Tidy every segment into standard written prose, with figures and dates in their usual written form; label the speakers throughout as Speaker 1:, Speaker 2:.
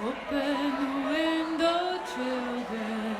Speaker 1: Open the window, children.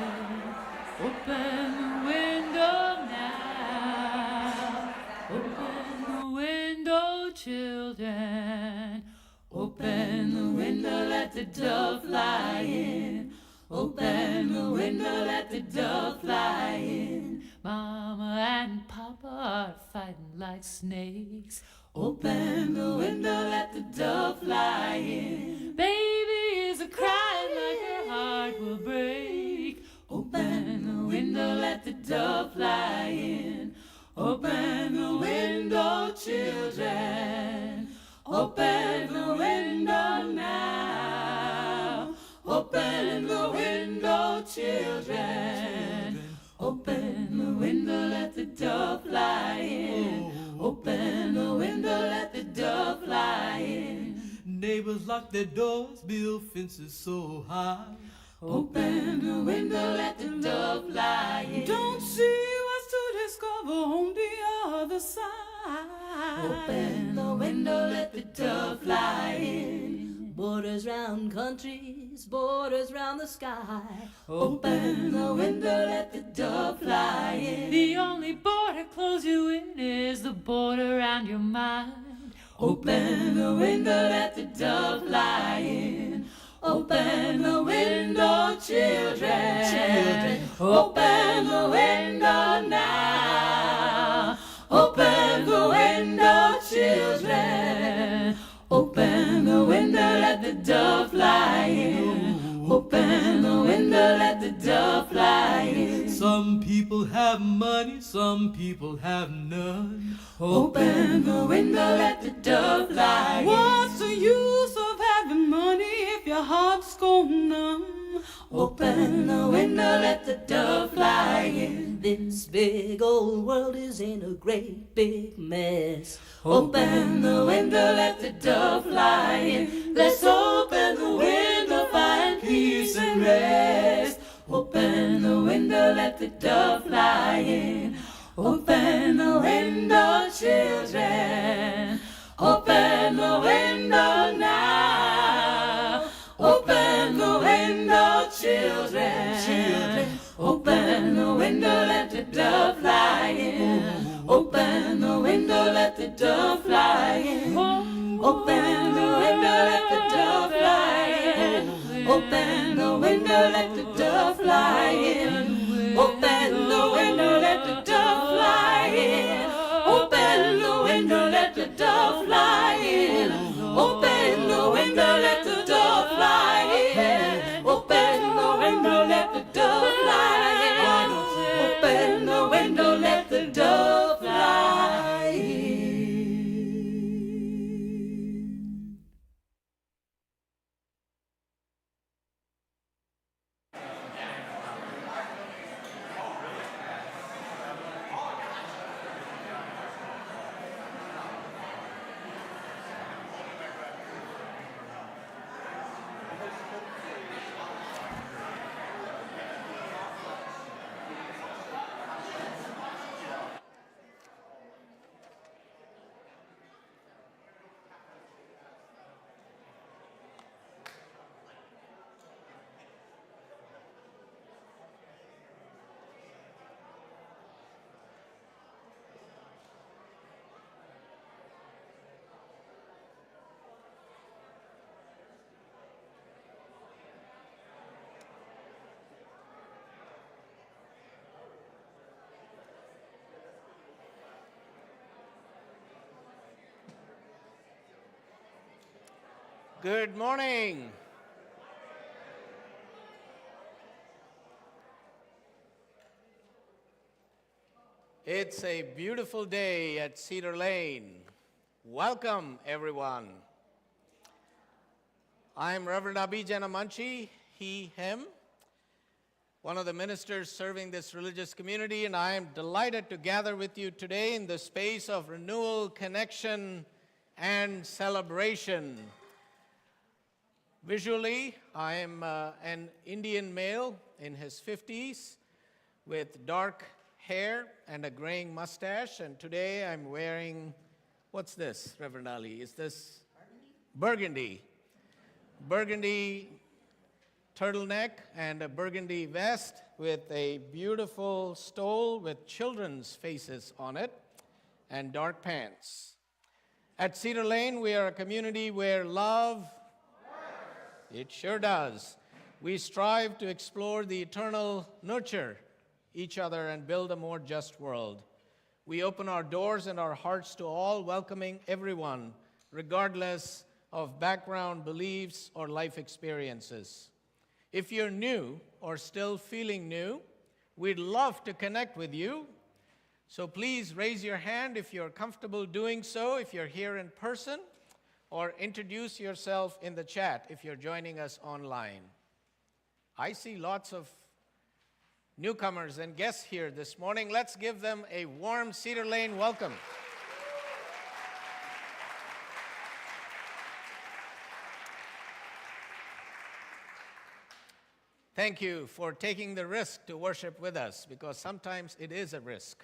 Speaker 1: Open the window now. Open the window, children. Open the window, let the dove fly in. Open the window, let the dove fly in. Mama and Papa are fighting like snakes. Open the window, let the dove fly in. Baby is a crying like her heart will break. Open the window, let the dove fly in. Open the window, children. Open the window now. Open the window, children. Open the window, let the dove fly in. Open the window, let the dove fly in.
Speaker 2: Neighbors lock their doors, build fences so high.
Speaker 1: Open the window, let the dove fly in.
Speaker 2: Don't see what's to discover on the other side.
Speaker 1: Open the window, let the dove fly in.
Speaker 3: Borders round countries, borders round the sky.
Speaker 1: Open the window, let the dove fly in.
Speaker 4: The only border close you in is the border around your mind.
Speaker 1: Open the window, let the dove fly in. Open the window, children. Open the window now. Open the window, children. Open the window, let the dove fly in. Open the window, let the dove fly in.
Speaker 2: Some people have money, some people have none.
Speaker 1: Open the window, let the dove fly in.
Speaker 2: What's the use of having money if your heart's gone numb?
Speaker 1: Open the window, let the dove fly in.
Speaker 3: This big old world is in a great big mess.
Speaker 1: Open the window, let the dove fly in. Let's open the window, find peace and rest. Open the window, let the dove fly in. Open the window, children. Open the window now. Open the window, children. Open the window, let the dove fly in. Open the window, let the dove fly in. Open the window, let the dove fly in. Open the window, let the dove fly in. Open the window, let the dove fly in. Open the window, let the dove fly in. Open the window, let the dove fly in. Open the window, let the dove fly in. Open the window, let the dove fly in.
Speaker 5: Good morning. It's a beautiful day at Cedar Lane. Welcome, everyone. I'm Reverend Abhi Janamanchi, he, him, one of the ministers serving this religious community, and I am delighted to gather with you today in the space of renewal, connection, and celebration. Visually, I am an Indian male in his 50s with dark hair and a graying mustache, and today I'm wearing, what's this, Reverend Ali? Is this burgundy? Burgundy turtleneck and a burgundy vest with a beautiful stole with children's faces on it and dark pants. At Cedar Lane, we are a community where love, it sure does. We strive to explore the eternal, nurture each other, and build a more just world. We open our doors and our hearts to all, welcoming everyone, regardless of background, beliefs, or life experiences. If you're new or still feeling new, we'd love to connect with you. So please raise your hand if you're comfortable doing so, if you're here in person, or introduce yourself in the chat if you're joining us online. I see lots of newcomers and guests here this morning. Let's give them a warm Cedar Lane welcome. Thank you for taking the risk to worship with us, because sometimes it is a risk.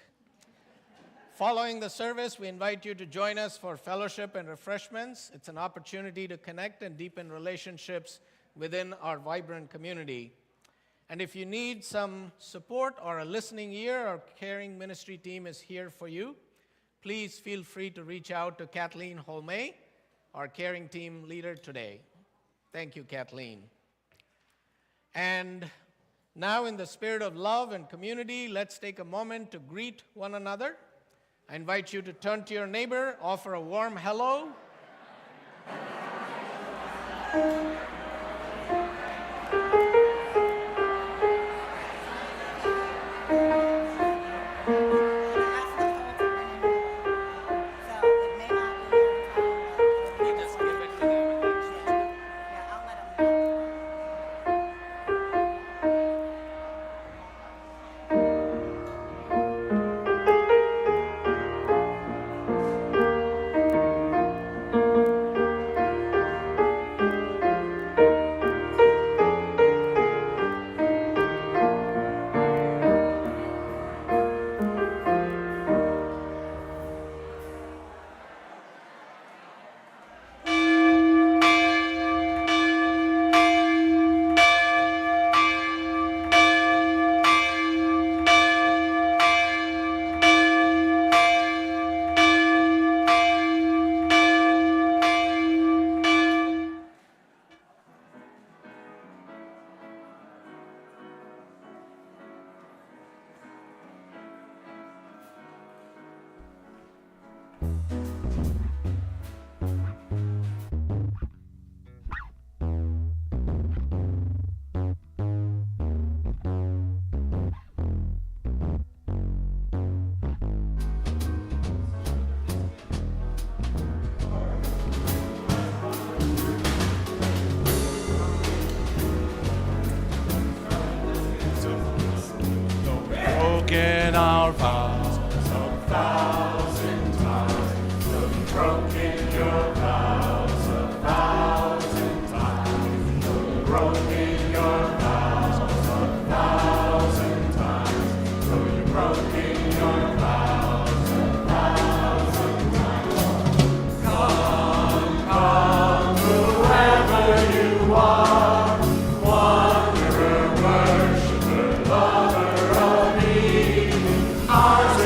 Speaker 5: Following the service, we invite you to join us for fellowship and refreshments. It's an opportunity to connect and deepen relationships within our vibrant community. And if you need some support or a listening ear, our caring ministry team is here for you. Please feel free to reach out to Kathleen Holmay, our caring team leader today. Thank you, Kathleen. And now, in the spirit of love and community, let's take a moment to greet one another. I invite you to turn to your neighbor, offer a warm hello.
Speaker 6: Broken our vows a thousand times. You've broken your vows a thousand times. You've broken your vows a thousand times. You've broken your vows a thousand times. Come, come, whoever you are, wanderer, worshiper, lover of me. Ours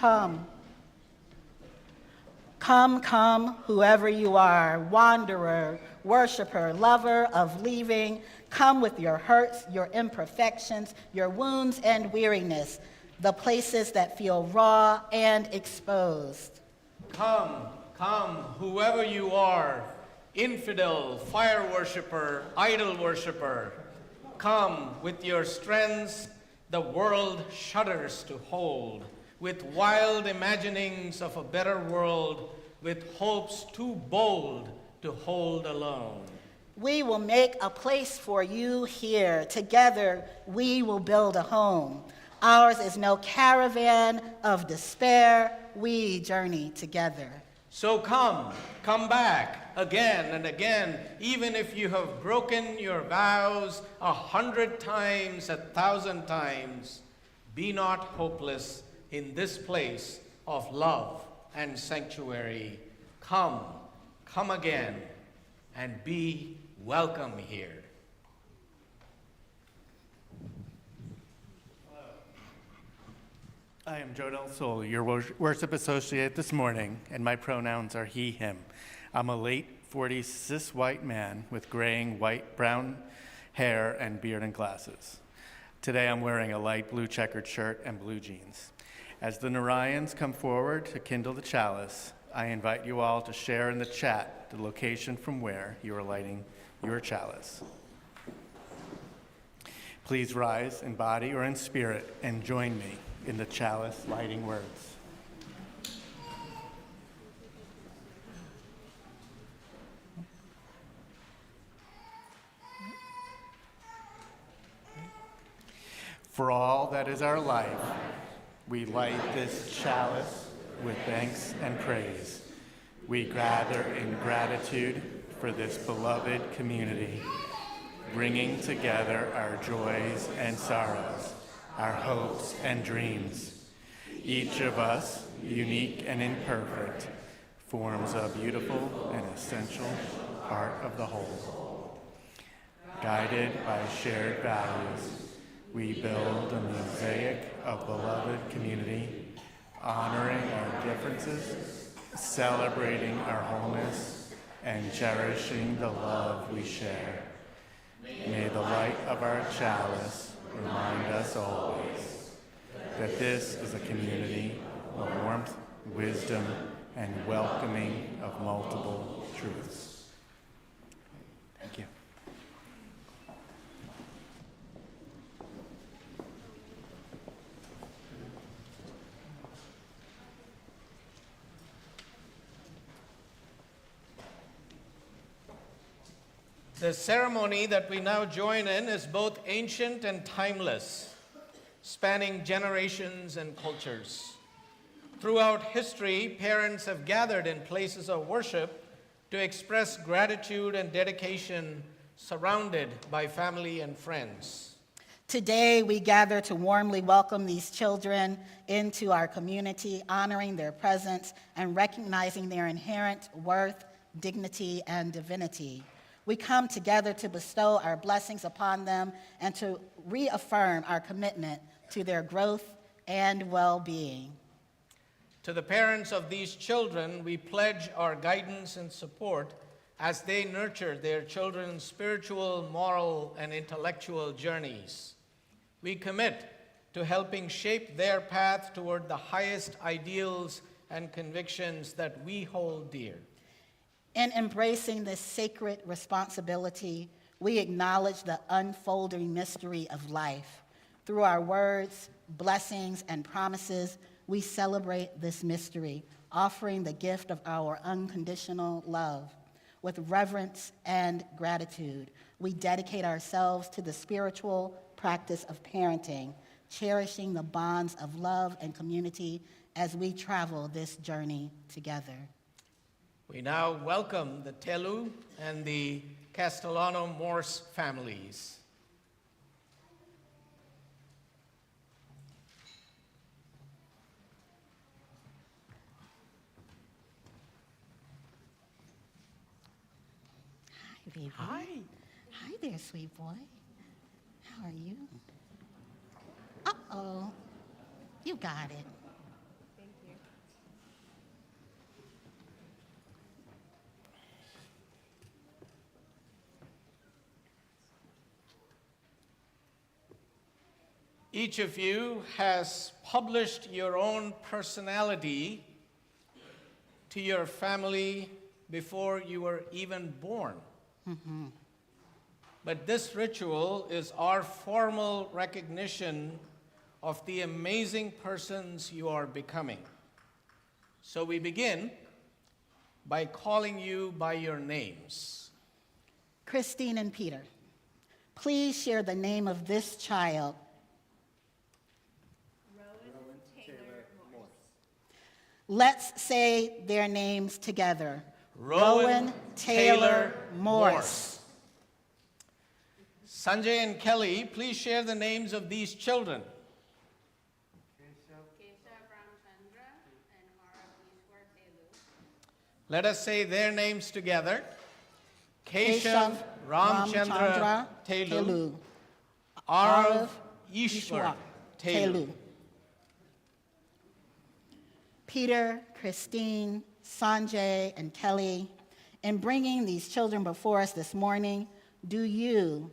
Speaker 7: Come. Come, come, whoever you are, wanderer, worshiper, lover of leaving, come with your hurts, your imperfections, your wounds and weariness, the places that feel raw and exposed.
Speaker 5: Come, come, whoever you are, infidel, fire worshiper, idol worshiper, come with your strengths the world shudders to hold, with wild imaginings of a better world, with hopes too bold to hold alone.
Speaker 7: We will make a place for you here. Together, we will build a home. Ours is no caravan of despair. We journey together.
Speaker 5: So come back again and again, even if you have broken your vows 100 times, 1,000 times. Be not hopeless in this place of love and sanctuary. Come again, and be welcome here.
Speaker 8: I am Joe Del Sol, your worship associate this morning, and my pronouns are he, him. I'm a late 40s cis white man with graying brown hair and beard and glasses. Today I'm wearing a light blue checkered shirt and blue jeans. As the Narayans come forward to kindle the chalice, I invite you all to share in the chat the location from where you are lighting your chalice. Please rise in body or in spirit and join me in the chalice lighting words. For all that is our life, we light this chalice with thanks and praise. We gather in gratitude for this beloved community, bringing together our joys and sorrows, our hopes and dreams. Each of us, unique and imperfect, forms a beautiful and essential part of the whole. Guided by shared values, we build a mosaic of beloved community, honoring our differences, celebrating our wholeness, and cherishing the love we share. May the light of our chalice remind us always that this is a community of warmth, wisdom, and welcoming of multiple truths. Thank you.
Speaker 5: The ceremony that we now join in is both ancient and timeless, spanning generations and cultures. Throughout history, parents have gathered in places of worship to express gratitude and dedication, surrounded by family and friends.
Speaker 7: Today, we gather to warmly welcome these children into our community, honoring their presence and recognizing their inherent worth, dignity, and divinity. We come together to bestow our blessings upon them and to reaffirm our commitment to their growth and well-being.
Speaker 5: To the parents of these children, we pledge our guidance and support as they nurture their children's spiritual, moral, and intellectual journeys. We commit to helping shape their path toward the highest ideals and convictions that we hold dear.
Speaker 7: In embracing this sacred responsibility, we acknowledge the unfolding mystery of life. Through our words, blessings, and promises, we celebrate this mystery, offering the gift of our unconditional love. With reverence and gratitude, we dedicate ourselves to the spiritual practice of parenting, cherishing the bonds of love and community as we travel this journey together.
Speaker 5: We now welcome the Telu and the Castellano Morse families.
Speaker 7: Hi, baby. Hi. Hi there, sweet boy. How are you? Uh-oh. You got it.
Speaker 5: Each of you has published your own personality to your family before you were even born. But this ritual is our formal recognition of the amazing persons you are becoming. So we begin by calling you by your names.
Speaker 7: Christine and Peter, please share the name of this child. Let's say their names together.
Speaker 5: Rowan Taylor Morse. Sanjay and Kelly, please share the names of these children. Let us say their names together. Keshav Ramchandra Telu. Arav Ishwar Telu.
Speaker 7: Peter, Christine, Sanjay, and Kelly, in bringing these children before us this morning, do you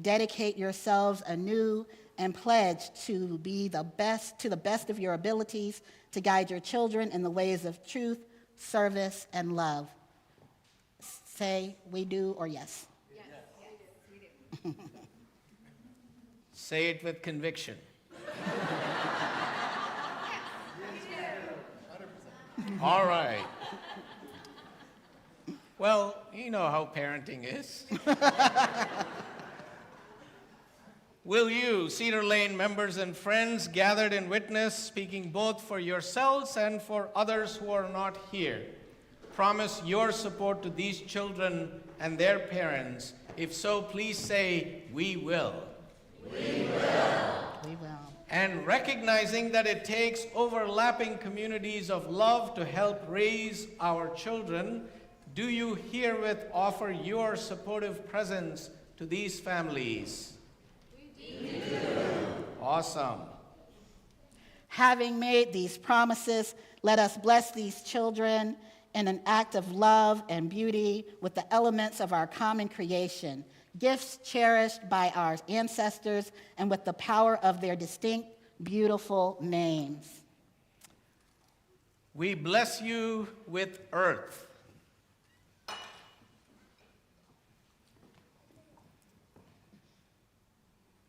Speaker 7: dedicate yourselves anew and pledge to be the best of your abilities to guide your children in the ways of truth, service, and love? Say, we do, or yes?
Speaker 9: Yes, we do.
Speaker 5: Say it with conviction. All right. Well, you know how parenting is. Will you, Cedar Lane members and friends gathered in witness, speaking both for yourselves and for others who are not here, promise your support to these children and their parents? If so, please say, we will.
Speaker 7: We will. We will.
Speaker 5: And recognizing that it takes overlapping communities of love to help raise our children, do you herewith offer your supportive presence to these families? We do. Awesome.
Speaker 7: Having made these promises, let us bless these children in an act of love and beauty with the elements of our common creation, gifts cherished by our ancestors, and with the power of their distinct, beautiful names.
Speaker 5: We bless you with earth.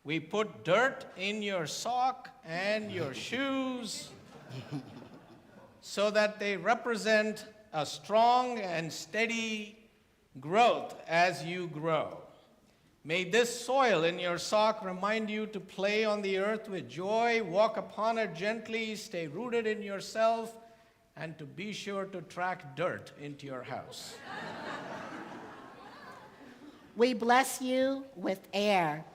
Speaker 5: We put dirt in your sock and your shoes so that they represent a strong and steady growth as you grow. May this soil in your sock remind you to play on the earth with joy, walk upon it gently, stay rooted in yourself, and to be sure to track dirt into your house.
Speaker 7: We bless you with air.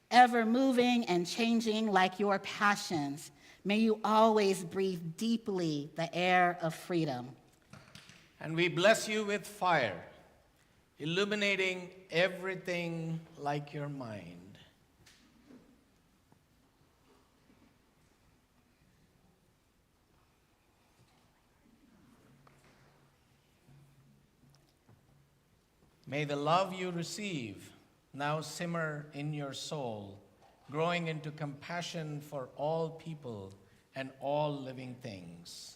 Speaker 7: Ever moving and changing like your passions, may you always breathe deeply the air of freedom.
Speaker 5: And we bless you with fire, illuminating everything like your mind. May the love you receive now simmer in your soul, growing into compassion for all people and all living things.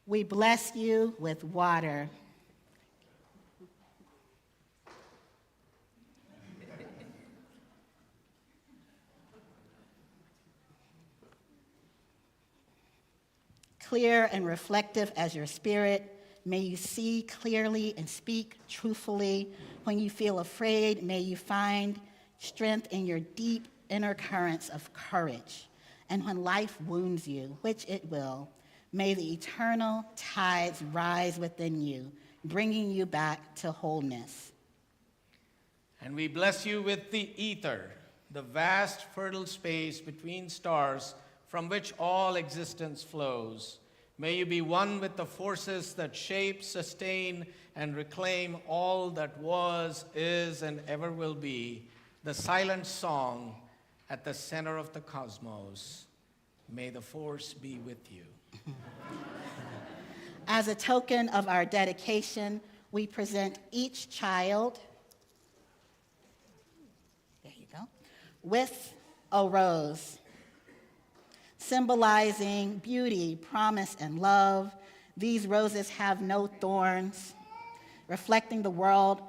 Speaker 7: We bless you with water. Clear and reflective as your spirit, may you see clearly and speak truthfully. When you feel afraid, may you find strength in your deep inner currents of courage. And when life wounds you, which it will, may the eternal tides rise within you, bringing you back to wholeness.
Speaker 5: And we bless you with the ether, the vast fertile space between stars from which all existence flows. May you be one with the forces that shape, sustain, and reclaim all that was, is, and ever will be, the silent song at the center of the cosmos. May the force be with you.
Speaker 7: As a token of our dedication, we present each child, there you go, with a rose, symbolizing beauty, promise, and love. These roses have no thorns, reflecting the world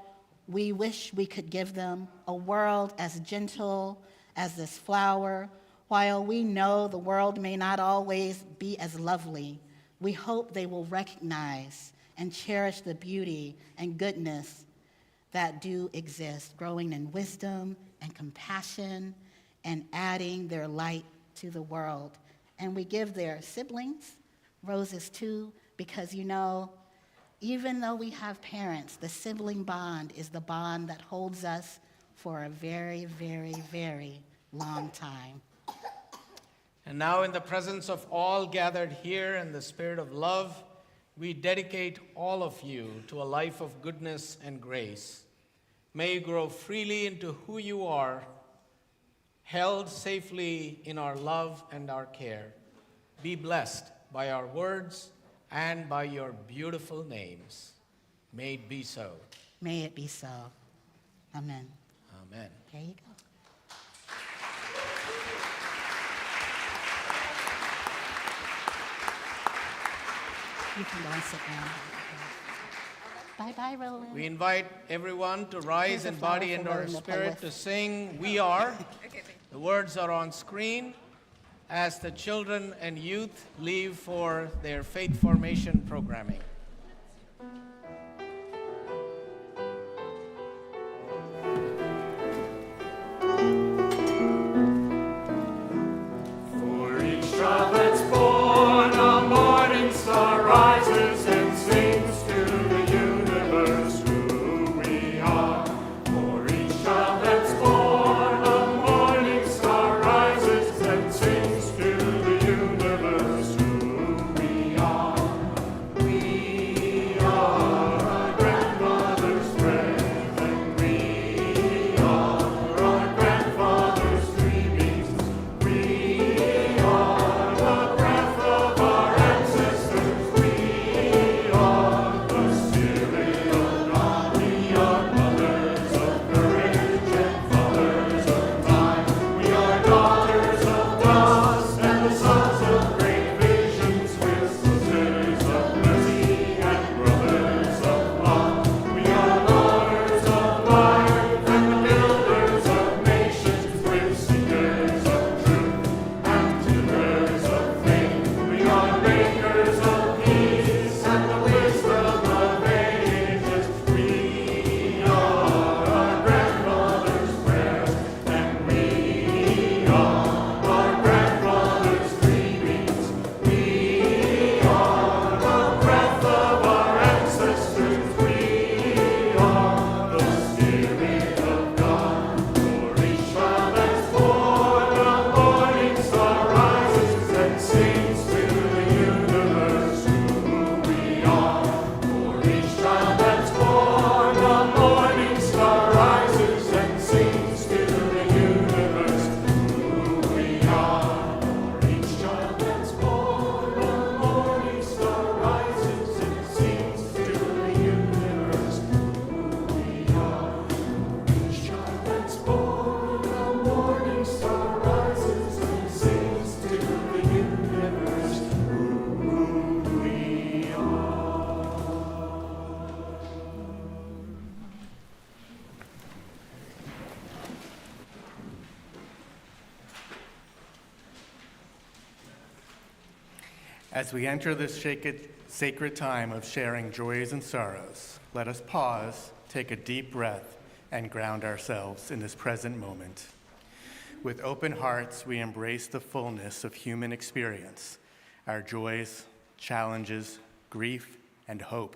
Speaker 7: we wish we could give them, a world as gentle as this flower. While we know the world may not always be as lovely, we hope they will recognize and cherish the beauty and goodness that do exist, growing in wisdom and compassion and adding their light to the world. And we give their siblings roses too, because you know, even though we have parents, the sibling bond is the bond that holds us for a very, very, very long time.
Speaker 5: And now, in the presence of all gathered here in the spirit of love, we dedicate all of you to a life of goodness and grace. May you grow freely into who you are, held safely in our love and our care. Be blessed by our words and by your beautiful names. May it be so.
Speaker 7: May it be so. Amen.
Speaker 5: Amen.
Speaker 7: There you go. You can go and sit down. Bye-bye, Roland.
Speaker 5: We invite everyone to rise in body and our spirit to sing We Are. The words are on screen as the children and youth leave for their faith formation programming.
Speaker 6: For each child that's born, a morning star rises and sings to the universe who we are. For each child that's born, a morning star rises and sings to the universe who we are. We are our grandmother's breath, and we are our grandfather's dreamings. We are the breath of our ancestors. We are the Spirit of God. We are mothers of courage and fathers of time. We are daughters of dust and the sons of great visions, with sisters of mercy and brothers of love. We are daughters of life and the builders of nations, with seekers of truth and doers of faith. We are makers of peace and the wisdom of ages. We are our grandmother's breath, and we are our grandfather's dreamings. We are the breath of our ancestors. We are the Spirit of God. For each child that's born, a morning star rises and sings to the universe who we are. For each child that's born, a morning star rises and sings to the universe who we are. For each child that's born, a morning star rises and sings to the universe who we are. For each child that's born, a morning star rises and sings to the universe who we are.
Speaker 8: As we enter this sacred time of sharing joys and sorrows, let us pause, take a deep breath, and ground ourselves in this present moment. With open hearts, we embrace the fullness of human experience, our joys, challenges, grief, and hope,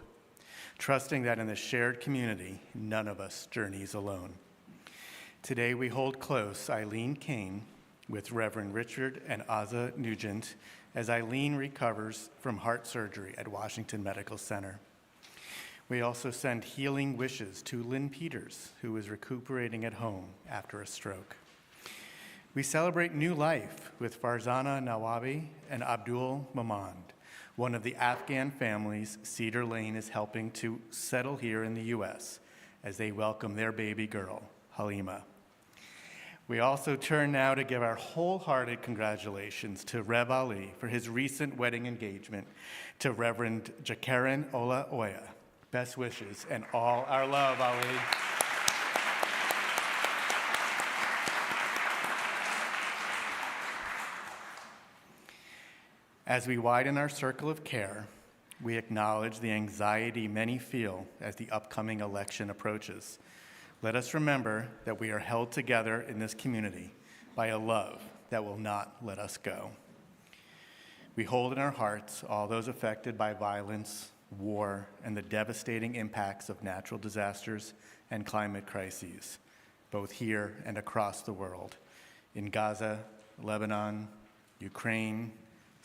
Speaker 8: trusting that in the shared community, none of us journeys alone. Today, we hold close Eileen Kane with Reverend Richard and Aza Nugent as Eileen recovers from heart surgery at Washington Medical Center. We also send healing wishes to Lynn Peters, who is recuperating at home after a stroke. We celebrate new life with Farzana Nawabi and Abdul Mamand, One of the Afghan families Cedar Lane is helping to settle here in the U.S. as they welcome their baby girl, Halima. We also turn now to give our wholehearted congratulations to Rev Ali for his recent wedding engagement to Reverend Jakaran Ola Oya. Best wishes and all our love, Ali. As we widen our circle of care, we acknowledge the anxiety many feel as the upcoming election approaches. Let us remember that we are held together in this community by a love that will not let us go. We hold in our hearts all those affected by violence, war, and the devastating impacts of natural disasters and climate crises, both here and across the world, in Gaza, Lebanon, Ukraine,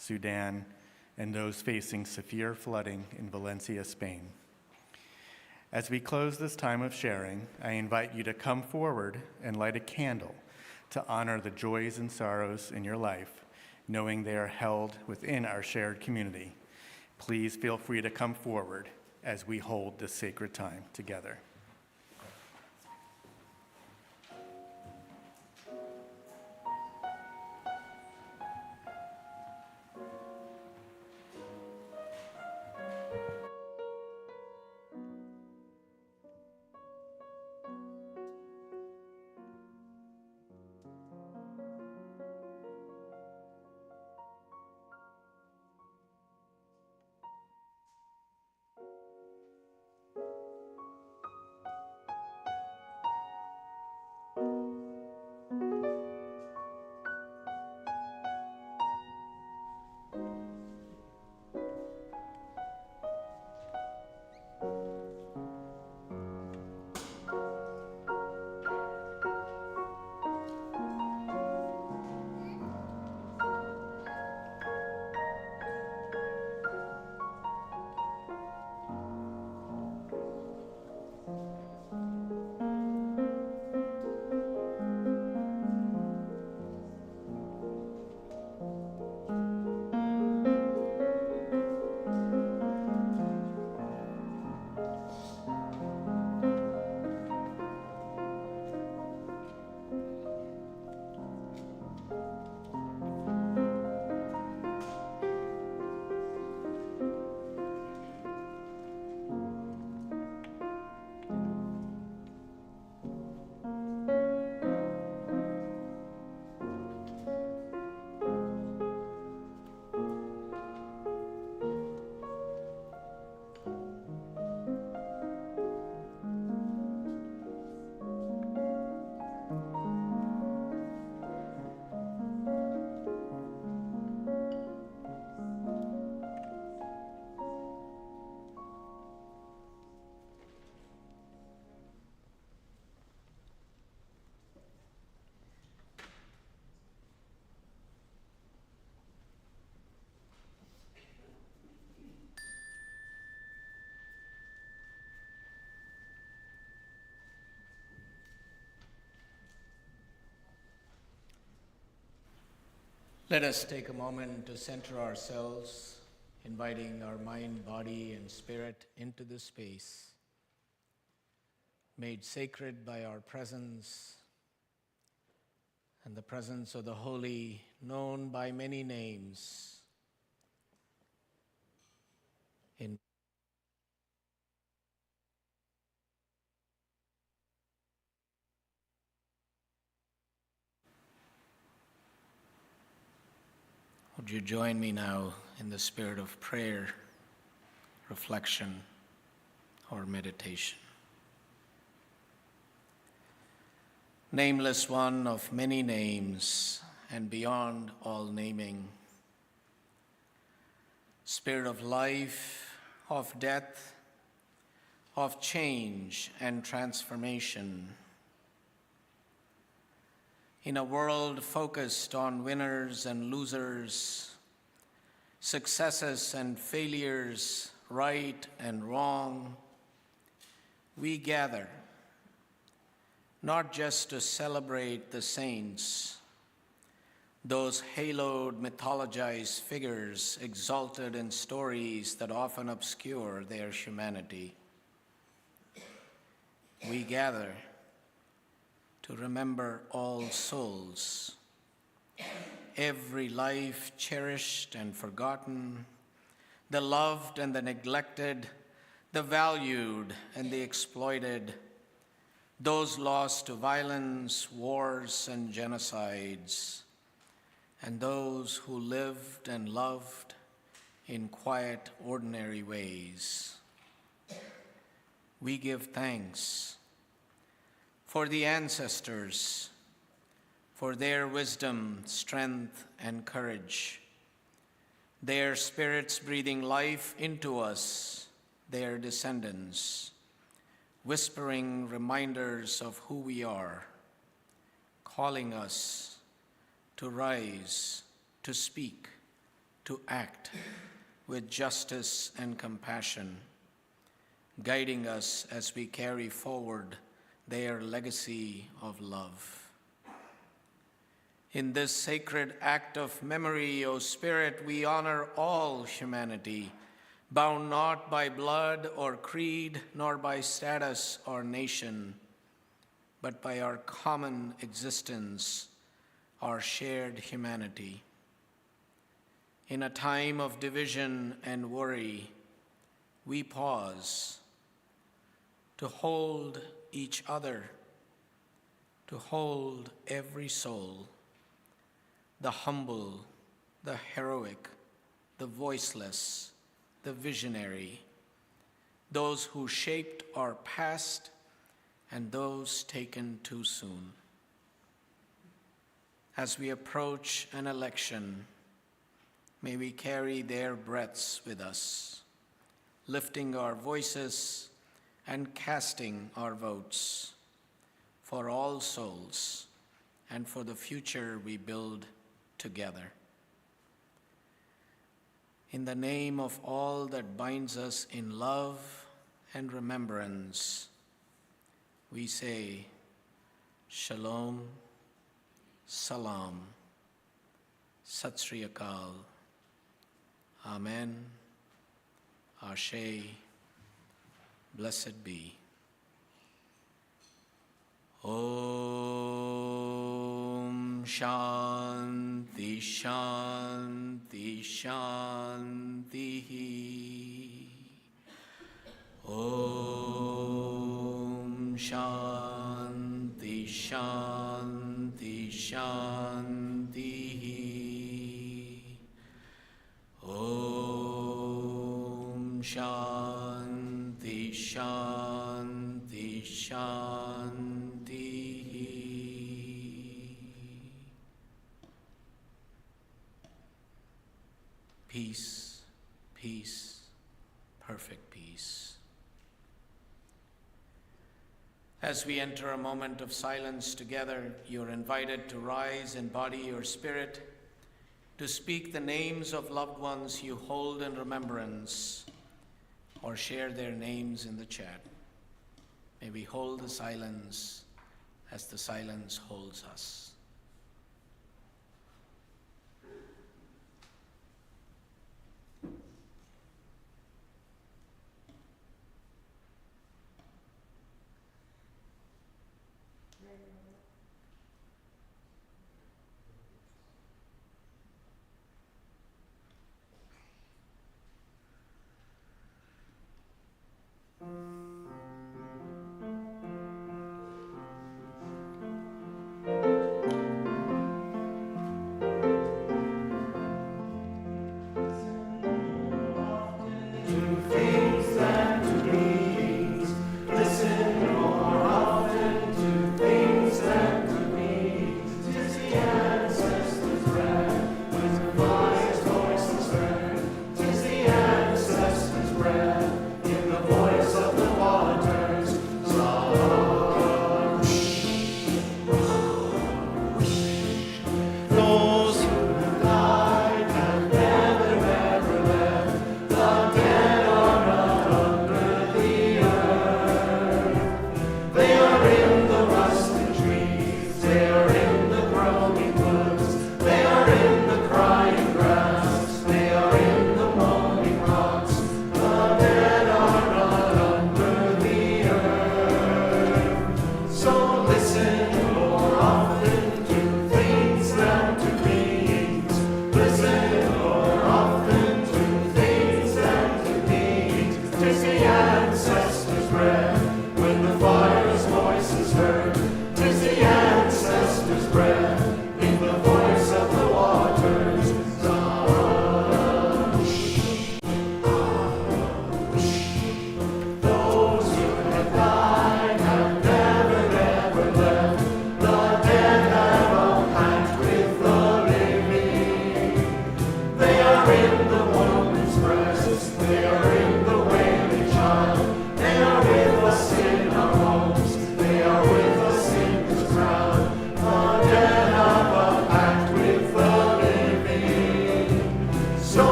Speaker 8: Sudan, and those facing severe flooding in Valencia, Spain. As we close this time of sharing, I invite you to come forward and light a candle to honor the joys and sorrows in your life, knowing they are held within our shared community. Please feel free to come forward as we hold this sacred time together.
Speaker 5: Let us take a moment to center ourselves, inviting our mind, body, and spirit into this space, made sacred by our presence and the presence of the holy, known by many names. Would you join me now in the spirit of prayer, reflection, or meditation? Nameless one of many names and beyond all naming, Spirit of life, of death, of change and transformation, in a world focused on winners and losers, successes and failures, right and wrong, we gather not just to celebrate the saints, those haloed, mythologized figures exalted in stories that often obscure their humanity. We gather to remember all souls, every life cherished and forgotten, the loved and the neglected, the valued and the exploited, those lost to violence, wars, and genocides, and those who lived and loved in quiet, ordinary ways. We give thanks for the ancestors, for their wisdom, strength, and courage, their spirits breathing life into us, their descendants, whispering reminders of who we are, calling us to rise, to speak, to act with justice and compassion, guiding us as we carry forward their legacy of love. In this sacred act of memory, O Spirit, we honor all humanity, bound not by blood or creed, nor by status or nation, but by our common existence, our shared humanity. In a time of division and worry, we pause to hold each other, to hold every soul, the humble, the heroic, the voiceless, the visionary, those who shaped our past and those taken too soon. As we approach an election, may we carry their breaths with us, lifting our voices and casting our votes for all souls and for the future we build together. In the name of all that binds us in love and remembrance, we say, Shalom, Salam, Sat Sri Akal, Amen, Ashe, blessed be. Om Shanti Shanti Shanti. Om Shanti Shanti Shanti. Om Shanti Shanti Shanti. Peace, peace, perfect peace. As we enter a moment of silence together, you're invited to rise in body or spirit, to speak the names of loved ones you hold in remembrance, or share their names in the chat. May we hold the silence as the silence holds us.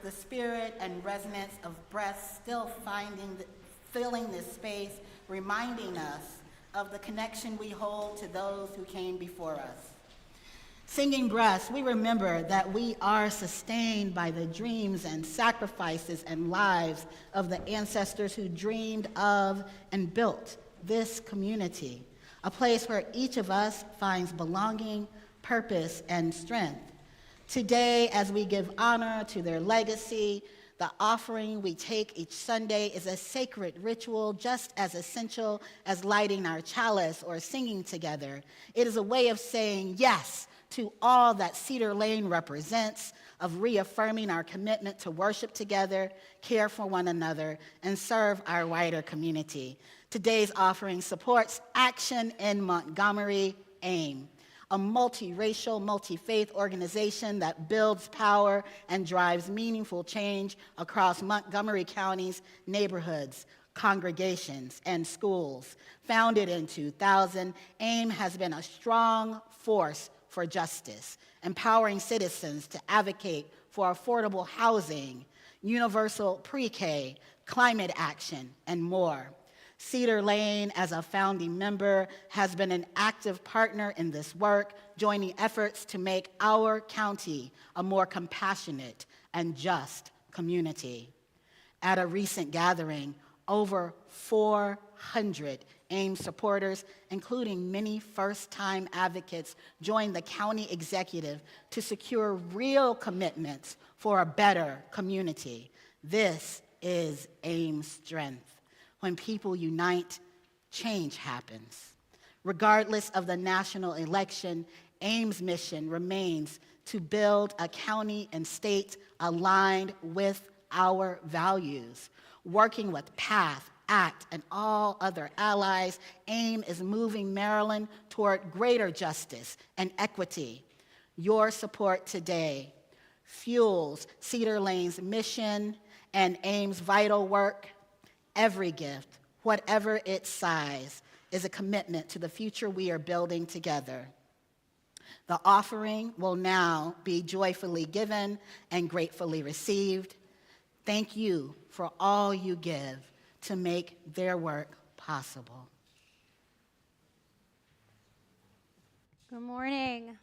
Speaker 7: the spirit and resonance of breath still filling this space, reminding us of the connection we hold to those who came before us. Singing breaths, we remember that we are sustained by the dreams and sacrifices and lives of the ancestors who dreamed of and built this community, a place where each of us finds belonging, purpose, and strength. Today, as we give honor to their legacy, the offering we take each Sunday is a sacred ritual just as essential as lighting our chalice or singing together. It is a way of saying yes to all that Cedar Lane represents, of reaffirming our commitment to worship together, care for one another, and serve our wider community. Today's offering supports Action in Montgomery, AIM, a multiracial, multi-faith organization that builds power and drives meaningful change across Montgomery County's neighborhoods, congregations, and schools. Founded in 2000, AIM has been a strong force for justice, empowering citizens to advocate for affordable housing, universal pre-K, climate action, and more. Cedar Lane, as a founding member, has been an active partner in this work, joining efforts to make our county a more compassionate and just community. At a recent gathering, over 400 AIM supporters, including many first-time advocates, joined the county executive to secure real commitments for a better community. This is AIM's strength. When people unite, change happens. Regardless of the national election, AIM's mission remains to build a county and state aligned with our values. Working with PATH, ACT, and all other allies, AIM is moving Maryland toward greater justice and equity. Your support today fuels Cedar Lane's mission and AIM's vital work. Every gift, whatever its size, is a commitment to the future we are building together. The offering will now be joyfully given and gratefully received. Thank you for all you give to make their work possible.
Speaker 10: Good morning.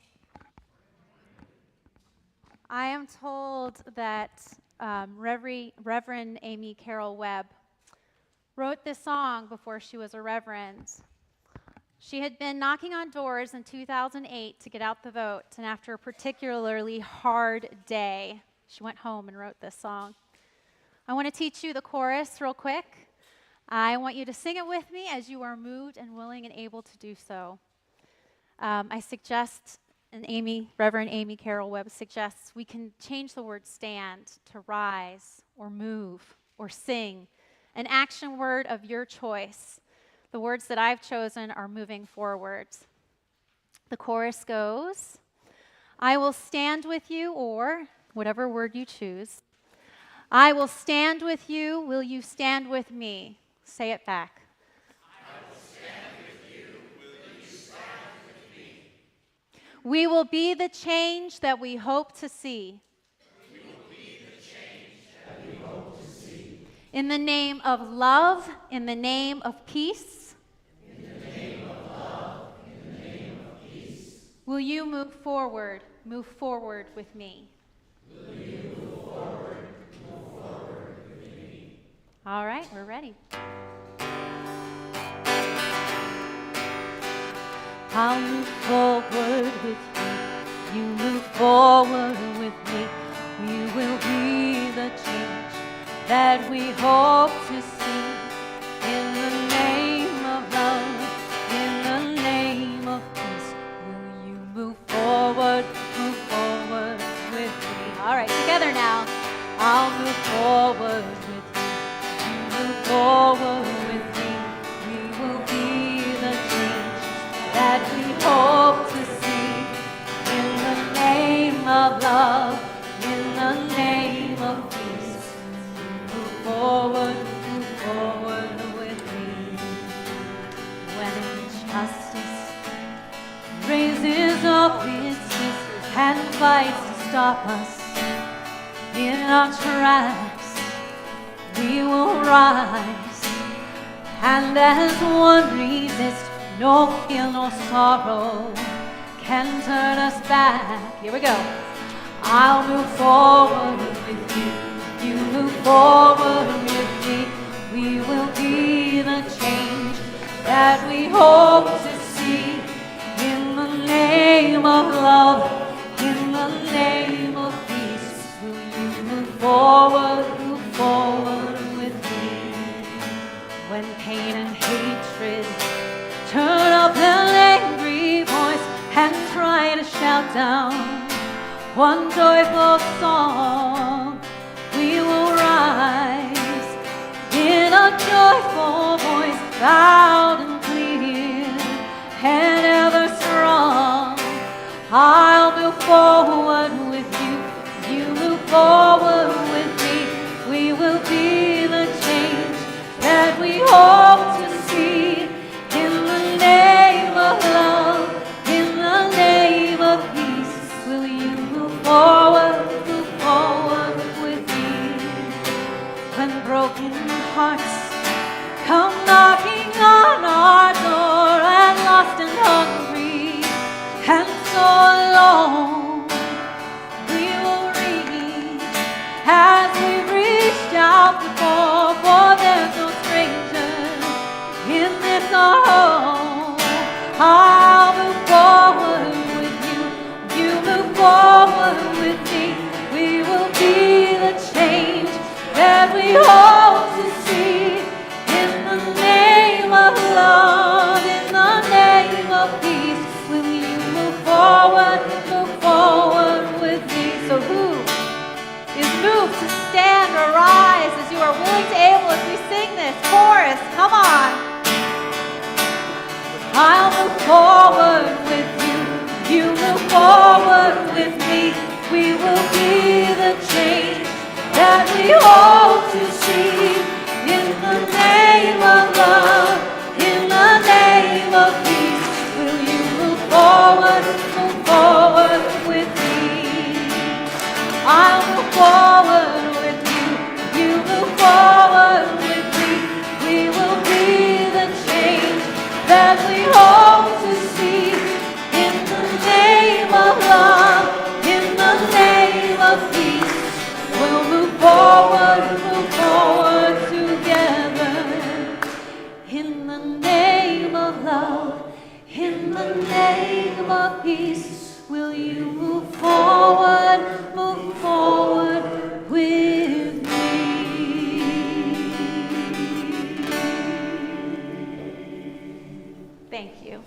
Speaker 10: I am told that Reverend Amy Carol Webb wrote this song before she was a reverend. She had been knocking on doors in 2008 to get out the vote, and after a particularly hard day, she went home and wrote this song. I want to teach you the chorus real quick. I want you to sing it with me as you are moved and willing and able to do so. I suggest, and Reverend Amy Carol Webb suggests, we can change the word stand to rise or move or sing. An action word of your choice. The words that I've chosen are moving forward. The chorus goes, I will stand with you, or whatever word you choose. I will stand with you. Will you stand with me? Say it back.
Speaker 6: I will stand with you. Will you stand with me?
Speaker 10: We will be the change that we hope to see. In the name of love, in the name of peace.
Speaker 6: In the name of love, in the name of peace.
Speaker 10: Will you move forward with me?
Speaker 6: Will you move forward with me?
Speaker 10: All right, we're ready.
Speaker 4: I'll move forward with you. You move forward with me. We will be the change that we hope to see, in the name of love, in the name of peace. Will you move forward with me? All right, together now. I'll move forward with you. You move forward with me. We will be the change that we hope to see, in the name of love, in the name of peace. Move forward with me. When justice raises up its fist and fights to stop us, in our tracks. We will rise, and as one resist, no fear nor sorrow can turn us back. Here we go. I'll move forward with you, you move forward with me. We will be the change that we hope to see. In the name of love, in the name of peace, will you move forward with me? When pain and hatred turn up an angry voice and try to shout down one joyful song, we will rise in a joyful voice, loud and clear and ever strong. I'll move forward with you, you move forward with me. We will be the change that we hope to see. In the name of love, in the name of peace, will you move forward with me? When broken hearts come knocking on our door, and lost and hungry and so alone, we will reach as we've reached out before, for there's no stranger in this our home. I'll move forward with you, you move forward with me. We will be the change that we hope to see. In the name of love, in the name of peace, will you move forward with me? So who is moved to stand or rise as you are willing to able as we sing this chorus? Come on. I'll move forward with you, you move forward with me. We will be the change that we hope to see. In the name of love, in the name of peace, will you move forward with me? I'll move forward with you, you move forward with me. We will be the change that we hope to see. In the name of love, in the name of peace, we'll move forward together. In the name of love, in the name of peace, will you move forward with me? Thank you.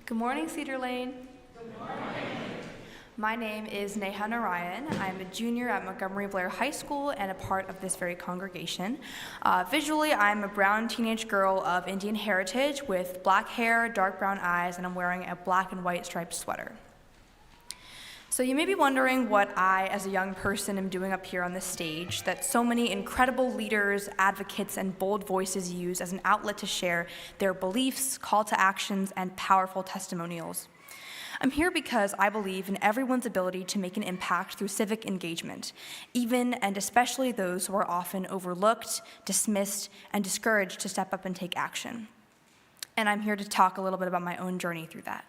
Speaker 9: Good morning, Cedar Lane. Good morning. My name is Neha Narayan. I'm a junior at Montgomery Blair High School and a part of this very congregation. Visually, I'm a brown teenage girl of Indian heritage with black hair, dark brown eyes, and I'm wearing a black and white striped sweater. So you may be wondering what I, as a young person, am doing up here on this stage that so many incredible leaders, advocates, and bold voices use as an outlet to share their beliefs, call to actions, and powerful testimonials. I'm here because I believe in everyone's ability to make an impact through civic engagement, even and especially those who are often overlooked, dismissed, and discouraged to step up and take action. And I'm here to talk a little bit about my own journey through that.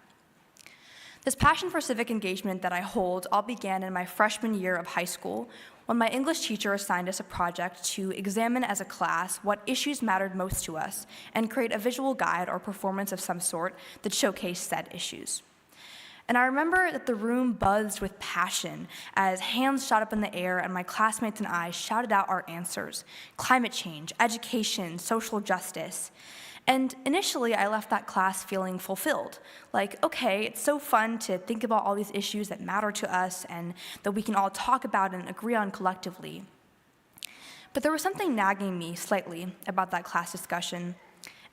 Speaker 9: This passion for civic engagement that I hold all began in my freshman year of high school when my English teacher assigned us a project to examine as a class what issues mattered most to us and create a visual guide or performance of some sort that showcased said issues. And I remember that the room buzzed with passion as hands shot up in the air and my classmates and I shouted out our answers: climate change, education, social justice. And initially, I left that class feeling fulfilled. Like, okay, it's so fun to think about all these issues that matter to us and that we can all talk about and agree on collectively. But there was something nagging me slightly about that class discussion,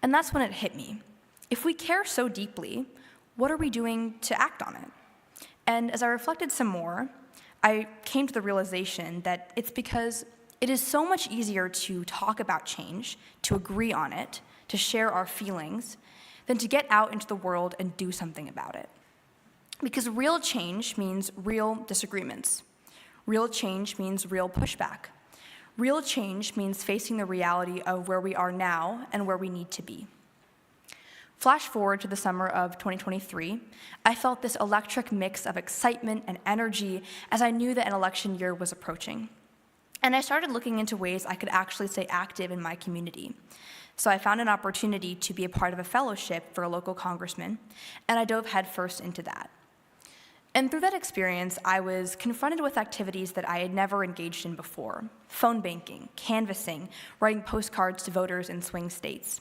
Speaker 9: and that's when it hit me. If we care so deeply, what are we doing to act on it? And as I reflected some more, I came to the realization that it's because It is so much easier to talk about change, to agree on it, to share our feelings, than to get out into the world and do something about it. Because real change means real disagreements. Real change means real pushback. Real change means facing the reality of where we are now and where we need to be. Flash forward to the summer of 2023, I felt this electric mix of excitement and energy as I knew that an election year was approaching. And I started looking into ways I could actually stay active in my community. So I found an opportunity to be a part of a fellowship for a local congressman, and I dove headfirst into that. And through that experience, I was confronted with activities that I had never engaged in before: phone banking, canvassing, writing postcards to voters in swing states.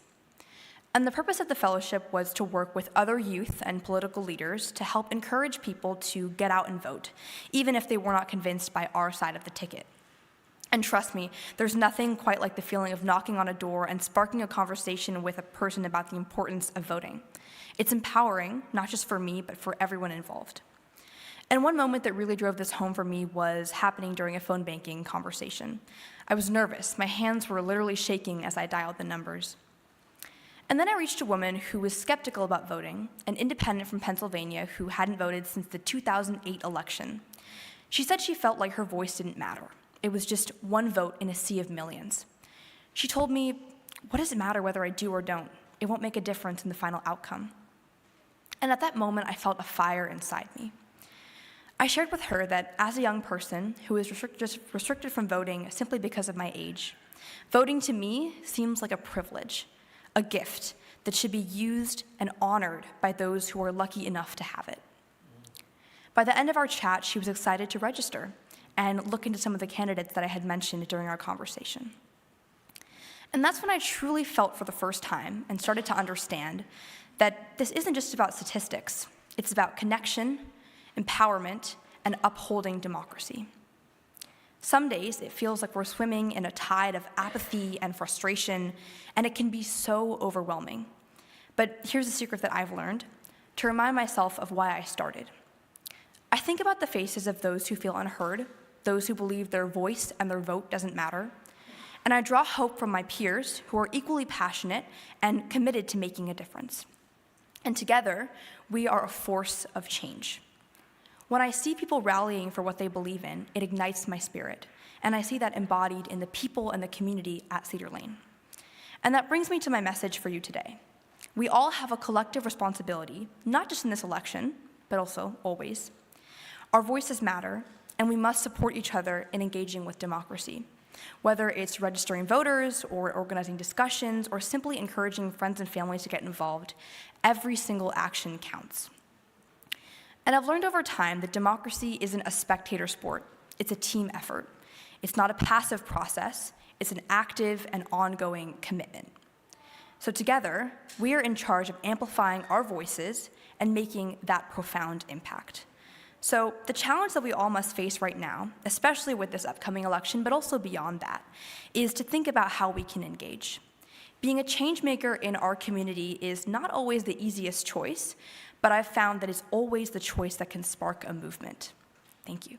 Speaker 9: And the purpose of the fellowship was to work with other youth and political leaders to help encourage people to get out and vote, even if they were not convinced by our side of the ticket. And trust me, there's nothing quite like the feeling of knocking on a door and sparking a conversation with a person about the importance of voting. It's empowering, not just for me, but for everyone involved. And one moment that really drove this home for me was happening during a phone banking conversation. I was nervous. My hands were literally shaking as I dialed the numbers. And then I reached a woman who was skeptical about voting, an independent from Pennsylvania who hadn't voted since the 2008 election. She said she felt like her voice didn't matter. It was just one vote in a sea of millions. She told me, "What does it matter whether I do or don't? It won't make a difference in the final outcome." And at that moment, I felt a fire inside me. I shared with her that as a young person who is restricted from voting simply because of my age, voting to me seems like a privilege, a gift that should be used and honored by those who are lucky enough to have it. By the end of our chat, she was excited to register and look into some of the candidates that I had mentioned during our conversation. And that's when I truly felt for the first time and started to understand that this isn't just about statistics. It's about connection, empowerment, and upholding democracy. Some days it feels like we're swimming in a tide of apathy and frustration, and it can be so overwhelming. But here's a secret that I've learned: to remind myself of why I started. I think about the faces of those who feel unheard, those who believe their voice and their vote doesn't matter, and I draw hope from my peers who are equally passionate and committed to making a difference. And together, we are a force of change. When I see people rallying for what they believe in, it ignites my spirit, and I see that embodied in the people and the community at Cedar Lane. And that brings me to my message for you today. We all have a collective responsibility, not just in this election, but also always. Our voices matter, and we must support each other in engaging with democracy. Whether it's registering voters or organizing discussions or simply encouraging friends and families to get involved, every single action counts. And I've learned over time that democracy isn't a spectator sport, it's a team effort. It's not a passive process, it's an active and ongoing commitment. So together, we are in charge of amplifying our voices and making that profound impact. So the challenge that we all must face right now, especially with this upcoming election, but also beyond that, is to think about how we can engage. Being a change maker in our community is not always the easiest choice, but I've found that it's always the choice that can spark a movement. Thank you.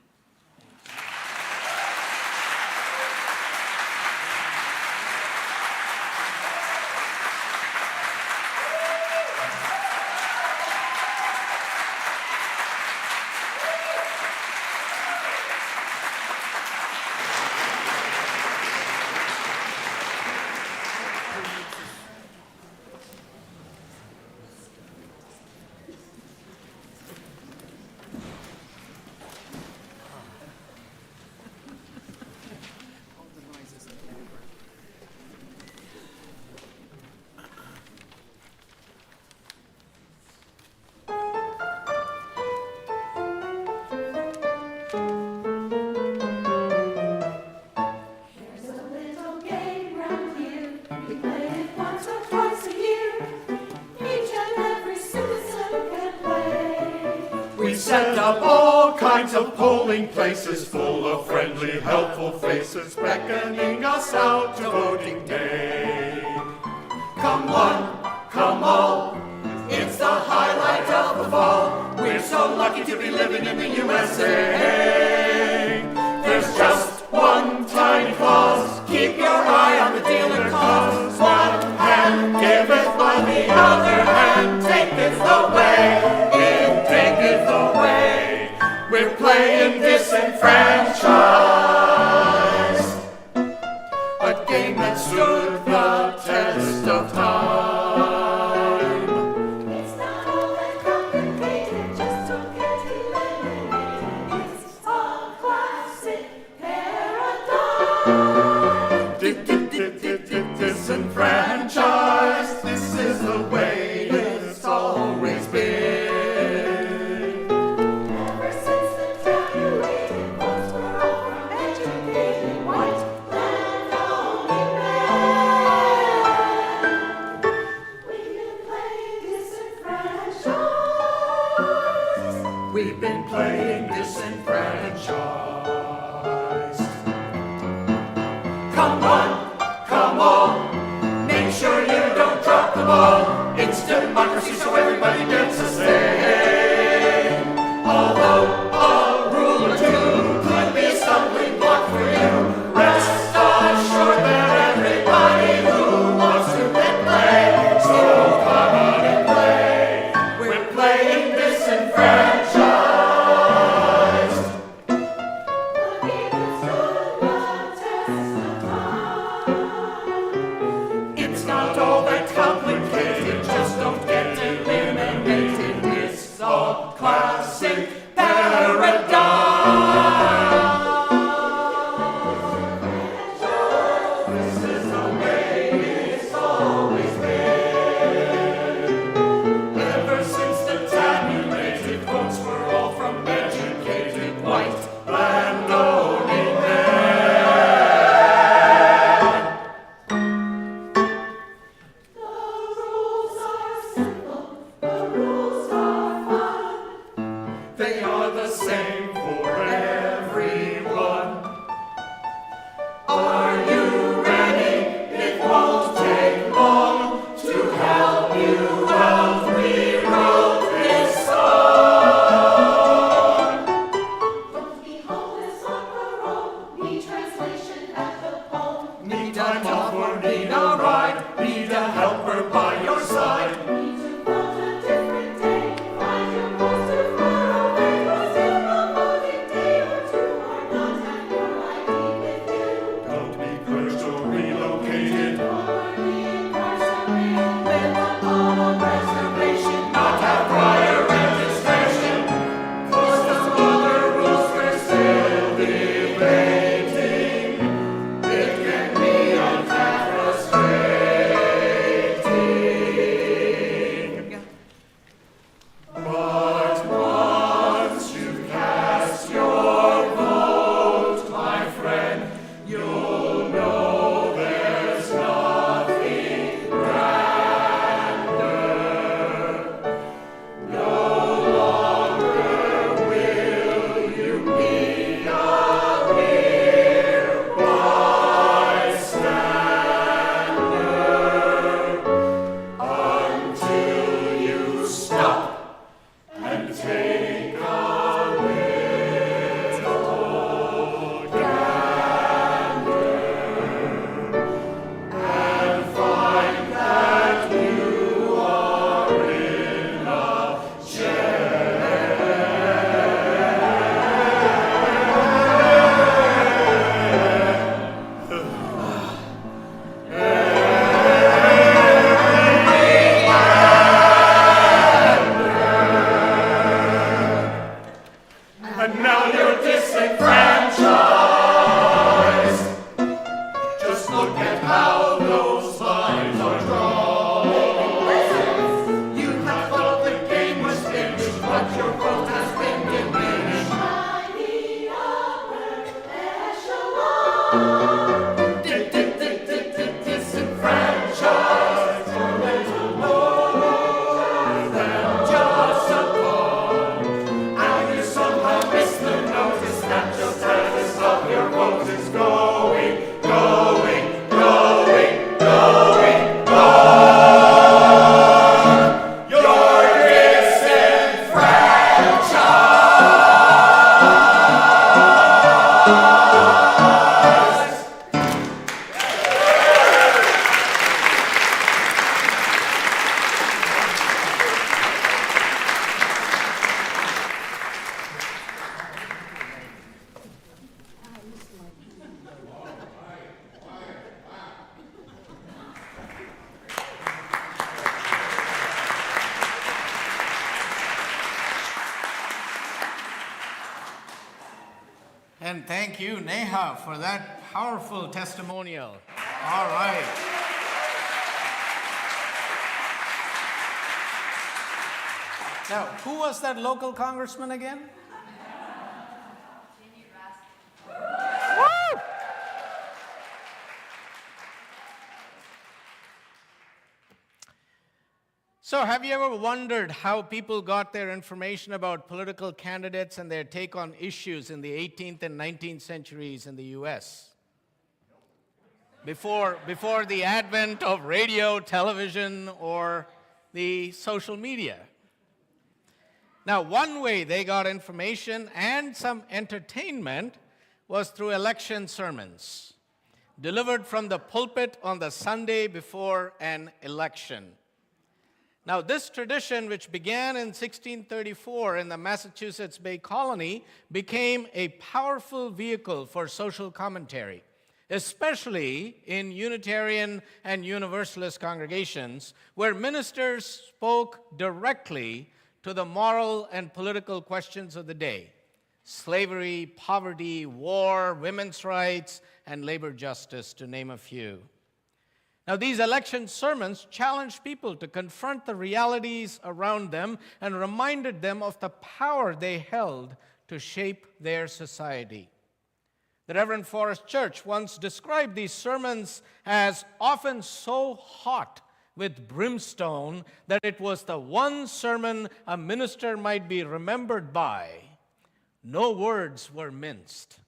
Speaker 6: Set up all kinds of polling places full of friendly, helpful faces beckoning us out to voting day. Come one, come all, it's the highlight of the fall. We're so lucky to be living in the USA. There's just one tiny clause Disenfranchised, this is the way it's always been. Ever since the tabulated votes were all from educated white landowning men. We've been playing disenfranchised. We've been playing disenfranchised. Come on, come on, make sure you don't drop the ball. It's democracy, so everybody gets a say. Although a rule or two could be a stumbling block for you, rest assured that everybody who wants to can play. So come on and play. We're playing disenfranchised. It's not all that complicated, just don't get eliminated. It's a classic paradigm. This is the way it's always been. Ever since the tabulated votes were all from educated white landowning men. The rules are simple, the rules are fun. They are the same for everyone. Are you ready? It won't take long to help you out. We wrote this song. Don't be homeless on parole. Need translation at the pole. Need time off or need a ride. Need a helper by your side. Need to vote a different day. Find your poster far away. Resume a voting day or two. Or not have your ID with you. Don't be purged or relocated. Or be incarcerated. Live upon a reservation. Not have prior registration. 'Cause some other rules we're still debating. It can be a tad frustrating. But once you cast your vote, my friend, you'll know there's nothing grander. No longer will you be a mere bystander until you stop and take a little gander and find that you are in a and now you're disenfranchised. Just look at how those lines are drawn. You have thought the game was finished, but your vote has been diminished. By the upper echelon. Disenfranchised for little more than just a pawn. And you somehow missed the notice that your status of your vote is going, going, going, going on. You're disenfranchised.
Speaker 5: And thank you, Neha, for that powerful testimonial. All right. Now, who was that local congressman again? Woo! So, have you ever wondered how people got their information about political candidates and their take on issues in the 18th and 19th centuries in the U.S.? Before the advent of radio, television, or the social media. Now, one way they got information and some entertainment was through election sermons, delivered from the pulpit on the Sunday before an election. Now, this tradition, which began in 1634 in the Massachusetts Bay Colony, became a powerful vehicle for social commentary, especially in Unitarian and Universalist congregations, where ministers spoke directly to the moral and political questions of the day: slavery, poverty, war, women's rights, and labor justice, to name a few. Now, these election sermons challenged people to confront the realities around them and reminded them of the power they held to shape their society. The Reverend Forrest Church once described these sermons as often so hot with brimstone that it was the one sermon a minister might be remembered by. No words were minced.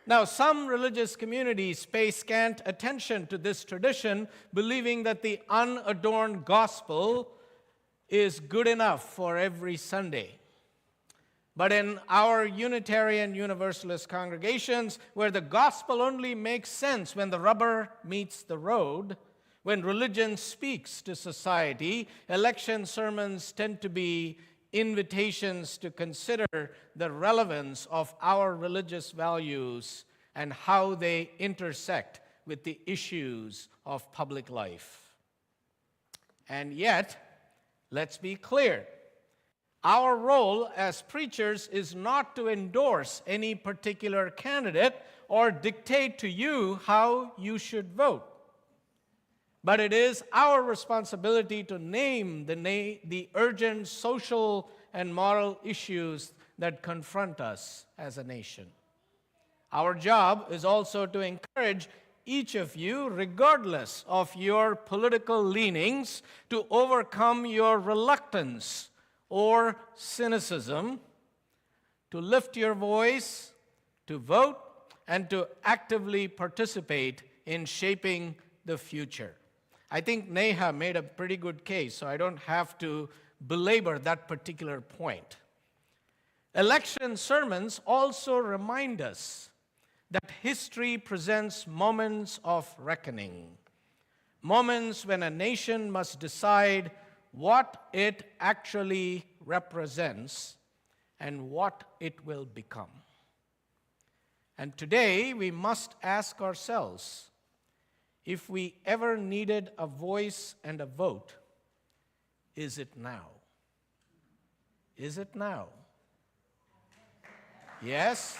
Speaker 5: Now, some religious communities pay scant attention to this tradition, believing that the unadorned gospel is good enough for every Sunday. But in our Unitarian Universalist congregations, where the gospel only makes sense when the rubber meets the road, when religion speaks to society, election sermons tend to be invitations to consider the relevance of our religious values and how they intersect with the issues of public life. And yet, let's be clear, our role as preachers is not to endorse any particular candidate or dictate to you how you should vote. But it is our responsibility to name the urgent social and moral issues that confront us as a nation. Our job is also to encourage each of you, regardless of your political leanings, to overcome your reluctance or cynicism, to lift your voice, to vote, and to actively participate in shaping the future. I think Neha made a pretty good case, so I don't have to belabor that particular point. Election sermons also remind us that history presents moments of reckoning, moments when a nation must decide what it actually represents and what it will become. And today we must ask ourselves, if we ever needed a voice and a vote, is it now? Is it now? Yes?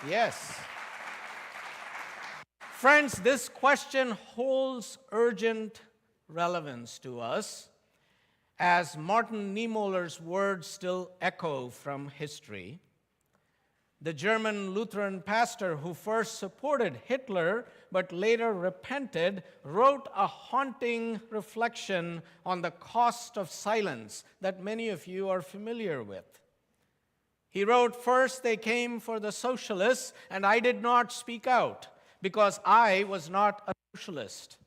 Speaker 5: Yes. Friends, this question holds urgent relevance to us, as Martin Niemöller's words still echo from history. The German Lutheran pastor who first supported Hitler but later repented wrote a haunting reflection on the cost of silence that many of you are familiar with. He wrote, "First they came for the socialists, and I did not speak out because I was not a socialist.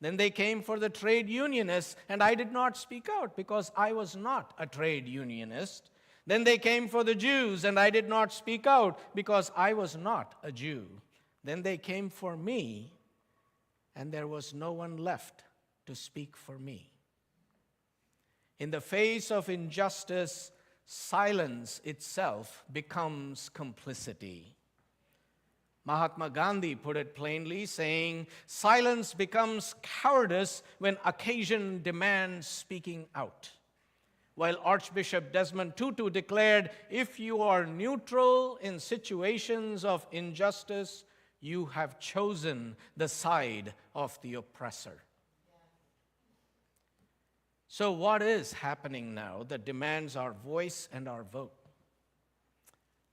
Speaker 5: Then they came for the trade unionists, and I did not speak out because I was not a trade unionist. Then they came for the Jews, and I did not speak out because I was not a Jew. Then they came for me, and there was no one left to speak for me." In the face of injustice, silence itself becomes complicity. Mahatma Gandhi put it plainly, saying, "Silence becomes cowardice when occasion demands speaking out." While Archbishop Desmond Tutu declared, "If you are neutral in situations of injustice, you have chosen the side of the oppressor. So what is happening now that demands our voice and our vote?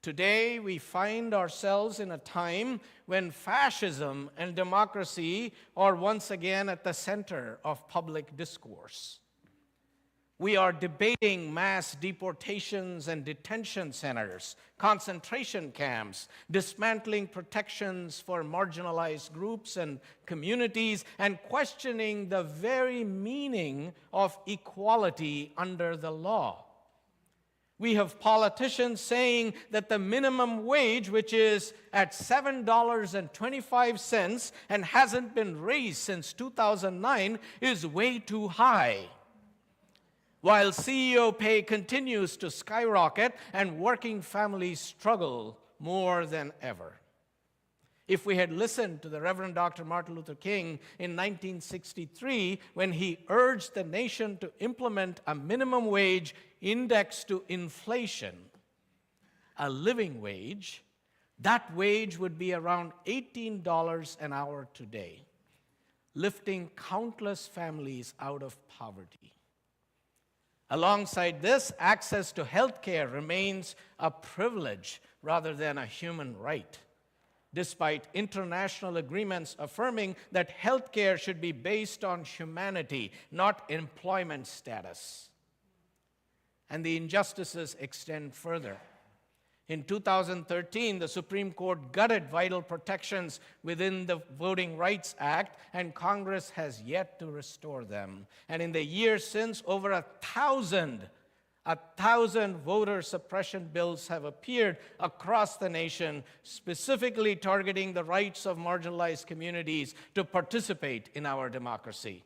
Speaker 5: Today, we find ourselves in a time when fascism and democracy are once again at the center of public discourse. We are debating mass deportations and detention centers, concentration camps, dismantling protections for marginalized groups and communities, and questioning the very meaning of equality under the law. We have politicians saying that the minimum wage, which is at $7.25 and hasn't been raised since 2009, is way too high, while CEO pay continues to skyrocket and working families struggle more than ever. If we had listened to the Reverend Dr. Martin Luther King in 1963, when he urged the nation to implement a minimum wage indexed to inflation, a living wage, that wage would be around $18 an hour today, lifting countless families out of poverty. Alongside this, access to health care remains a privilege rather than a human right, despite international agreements affirming that health care should be based on humanity, not employment status. And the injustices extend further. In 2013, the Supreme Court gutted vital protections within the Voting Rights Act, and Congress has yet to restore them. And in the years since, over 1,000 voter suppression bills have appeared across the nation, specifically targeting the rights of marginalized communities to participate in our democracy.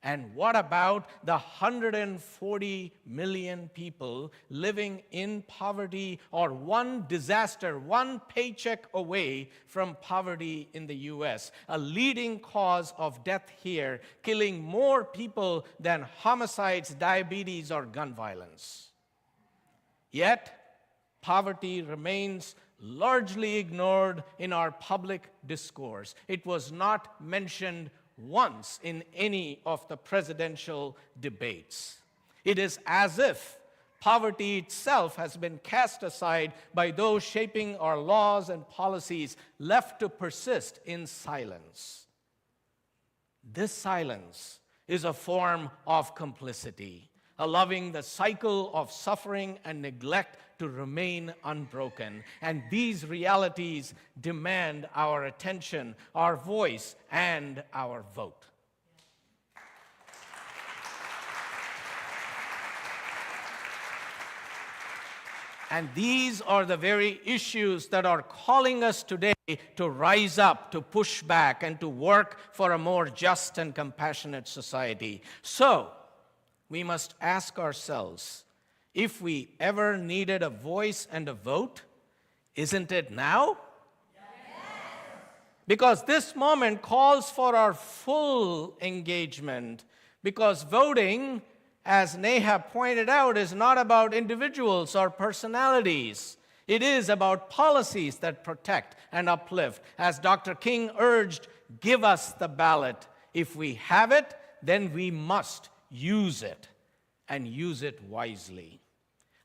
Speaker 5: And what about the 140 million people living in poverty or one disaster, one paycheck away from poverty in the U.S., a leading cause of death here, killing more people than homicides, diabetes, or gun violence? Yet, poverty remains largely ignored in our public discourse. It was not mentioned once in any of the presidential debates. It is as if poverty itself has been cast aside by those shaping our laws and policies, left to persist in silence. This silence is a form of complicity, allowing the cycle of suffering and neglect to remain unbroken. And these realities demand our attention, our voice, and our vote. And these are the very issues that are calling us today to rise up, to push back, and to work for a more just and compassionate society. So, we must ask ourselves, if we ever needed a voice and a vote, isn't it now? Yes. Because this moment calls for our full engagement, because voting, as Neha pointed out, is not about individuals or personalities. It is about policies that protect and uplift. As Dr. King urged, give us the ballot. If we have it, then we must use it, and use it wisely.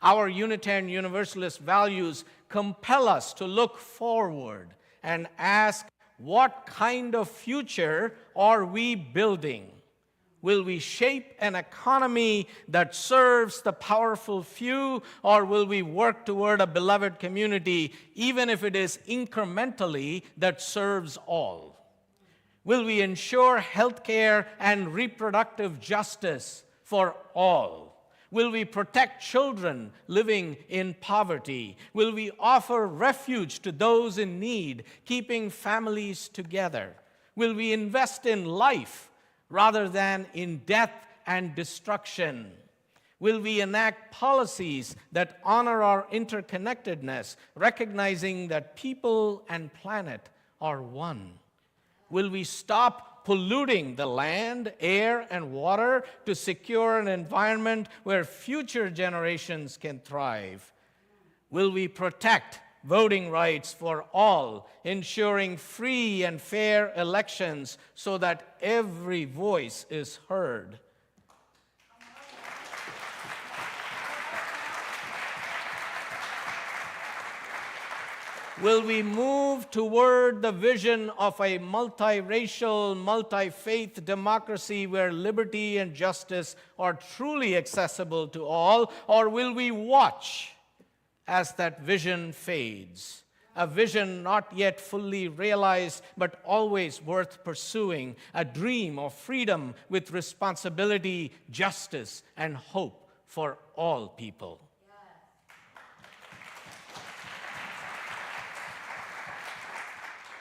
Speaker 5: Our Unitarian Universalist values compel us to look forward and ask, what kind of future are we building? Will we shape an economy that serves the powerful few, or will we work toward a beloved community, even if it is incrementally, that serves all? Will we ensure health care and reproductive justice for all? Will we protect children living in poverty? Will we offer refuge to those in need, keeping families together? Will we invest in life rather than in death and destruction? Will we enact policies that honor our interconnectedness, recognizing that people and planet are one? Will we stop polluting the land, air, and water to secure an environment where future generations can thrive? Will we protect voting rights for all, ensuring free and fair elections so that every voice is heard. Will we move toward the vision of a multiracial, multi-faith democracy where liberty and justice are truly accessible to all, or will we watch as that vision fades? A vision not yet fully realized, but always worth pursuing, a dream of freedom with responsibility, justice, and hope for all people.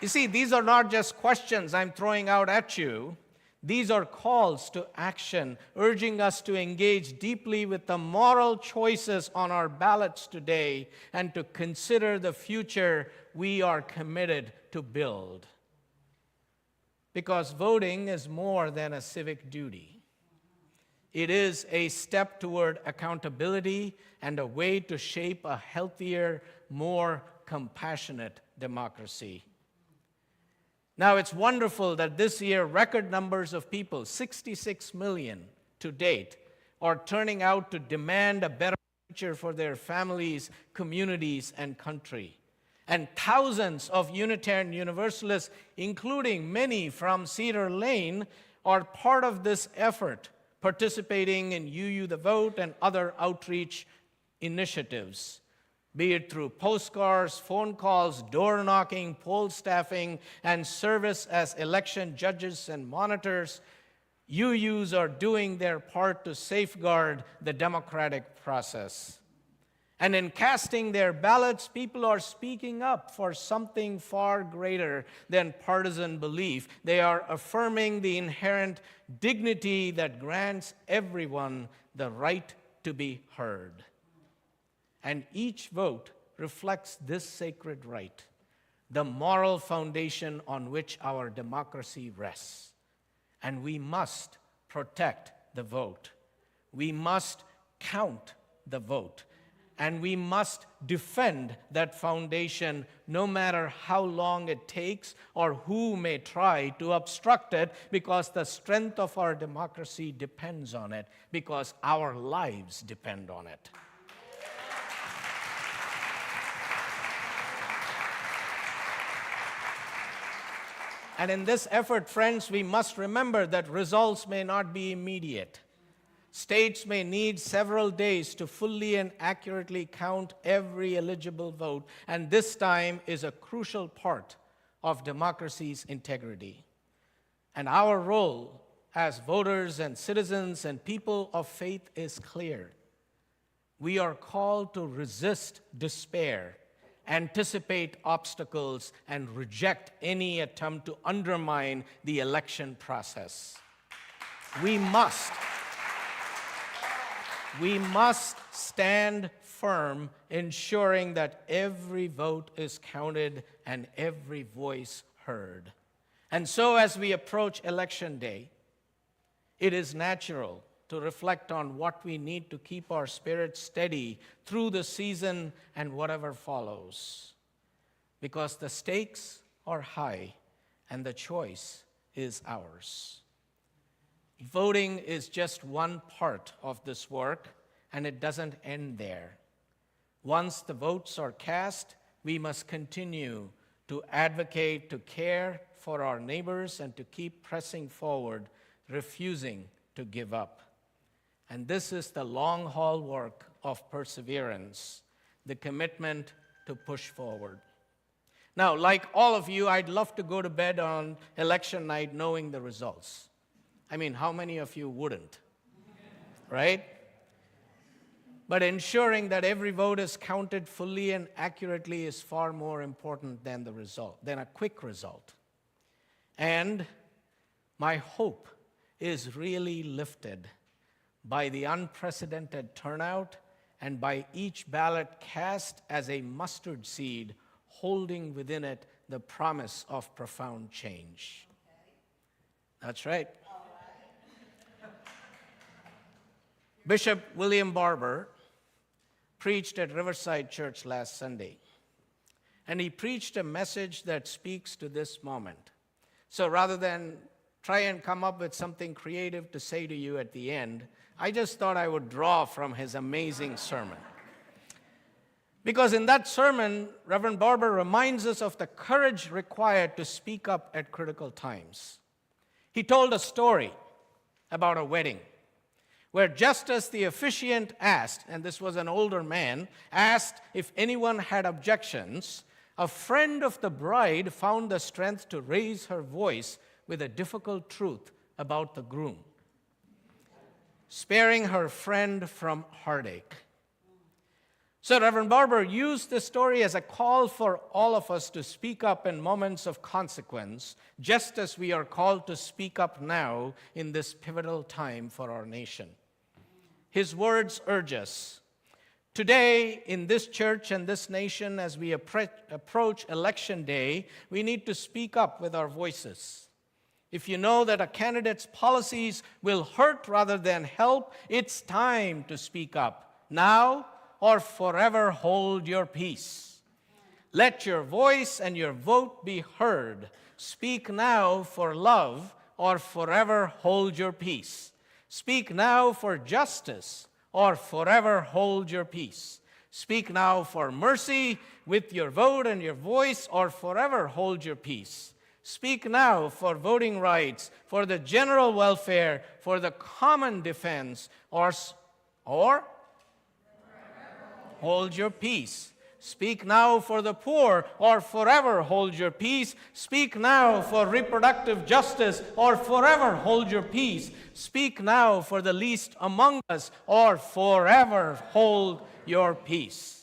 Speaker 5: You see, these are not just questions I'm throwing out at you. These are calls to action, urging us to engage deeply with the moral choices on our ballots today and to consider the future we are committed to build. Because voting is more than a civic duty. It is a step toward accountability and a way to shape a healthier, more compassionate democracy. Now, it's wonderful that this year record numbers of people, 66 million to date, are turning out to demand a better future for their families, communities, and country. And thousands of Unitarian Universalists, including many from Cedar Lane, are part of this effort, participating in UU the Vote and other outreach initiatives, be it through postcards, phone calls, door knocking, poll staffing, and service as election judges and monitors. UUs are doing their part to safeguard the democratic process. And in casting their ballots, people are speaking up for something far greater than partisan belief. They are affirming the inherent dignity that grants everyone the right to be heard. And each vote reflects this sacred right, the moral foundation on which our democracy rests. And we must protect the vote. We must count the vote. And we must defend that foundation no matter how long it takes or who may try to obstruct it, because the strength of our democracy depends on it, because our lives depend on it. And in this effort, friends, we must remember that results may not be immediate. States may need several days to fully and accurately count every eligible vote, and this time is a crucial part of democracy's integrity. And our role as voters and citizens and people of faith is clear. We are called to resist despair, anticipate obstacles, and reject any attempt to undermine the election process. We must stand firm, ensuring that every vote is counted and every voice heard. And so as we approach Election Day, it is natural to reflect on what we need to keep our spirits steady through the season and whatever follows. Because the stakes are high and the choice is ours. Voting is just one part of this work, and it doesn't end there. Once the votes are cast, we must continue to advocate, to care for our neighbors, and to keep pressing forward, refusing to give up. And this is the long-haul work of perseverance, the commitment to push forward. Now, like all of you, I'd love to go to bed on election night knowing the results. I mean, how many of you wouldn't? Right? But ensuring that every vote is counted fully and accurately is far more important than the result, than a quick result. And my hope is really lifted by the unprecedented turnout and by each ballot cast as a mustard seed holding within it the promise of profound change. That's right. Bishop William Barber preached at Riverside Church last Sunday. And he preached a message that speaks to this moment. So rather than try and come up with something creative to say to you at the end, I just thought I would draw from his amazing sermon. Because in that sermon, Reverend Barber reminds us of the courage required to speak up at critical times. He told a story about a wedding where just as the officiant asked, and this was an older man, asked if anyone had objections, a friend of the bride found the strength to raise her voice with a difficult truth about the groom, sparing her friend from heartache. So Reverend Barber used this story as a call for all of us to speak up in moments of consequence, just as we are called to speak up now in this pivotal time for our nation. His words urge us. Today, in this church and this nation, as we approach election day, we need to speak up with our voices. If you know that a candidate's policies will hurt rather than help, it's time to speak up. Now or forever hold your peace. Let your voice and your vote be heard. Speak now for love or forever hold your peace. Speak now for justice or forever hold your peace. Speak now for mercy with your vote and your voice or forever hold your peace. Speak now for voting rights, for the general welfare, for the common defense, or hold your peace. Speak now for the poor, or forever hold your peace. Speak now for reproductive justice, or forever hold your peace. Speak now for the least among us, or forever hold your peace.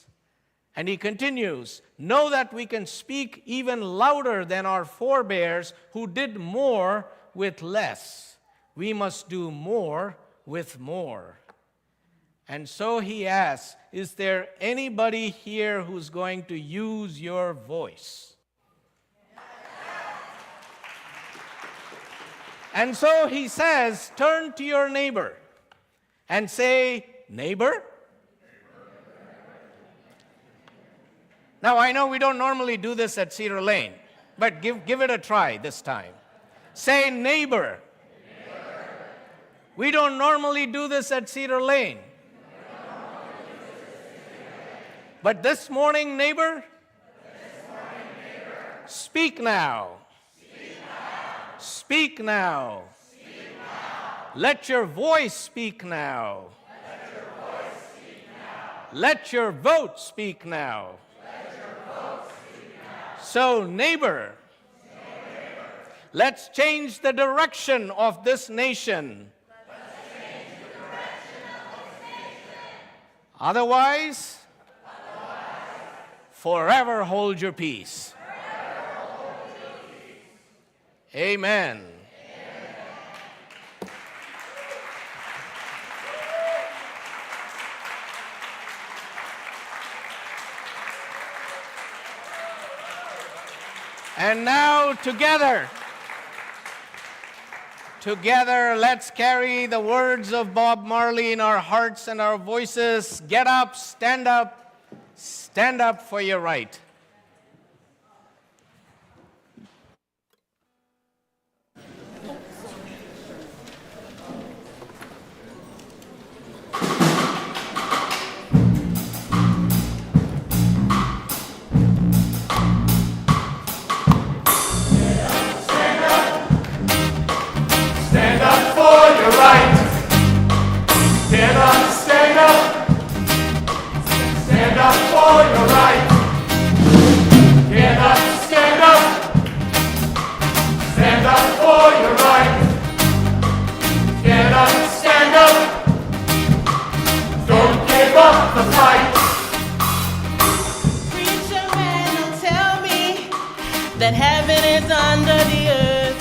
Speaker 5: And he continues, know that we can speak even louder than our forebears who did more with less. We must do more with more. And so he asks, is there anybody here who's going to use your voice? And so he says, turn to your neighbor and say, neighbor. Now, I know we don't normally do this at Cedar Lane, but give it a try this time. Say, neighbor. We don't normally do this at Cedar Lane. But this morning, neighbor, speak now. Speak now. Let your voice speak now. Let your vote speak now. So, neighbor, let's change the direction of this nation. Otherwise, forever hold your peace. Amen. And now together, let's carry the words of Bob Marley in our hearts and our voices. Get up, stand up for your right.
Speaker 1: That heaven is under the earth.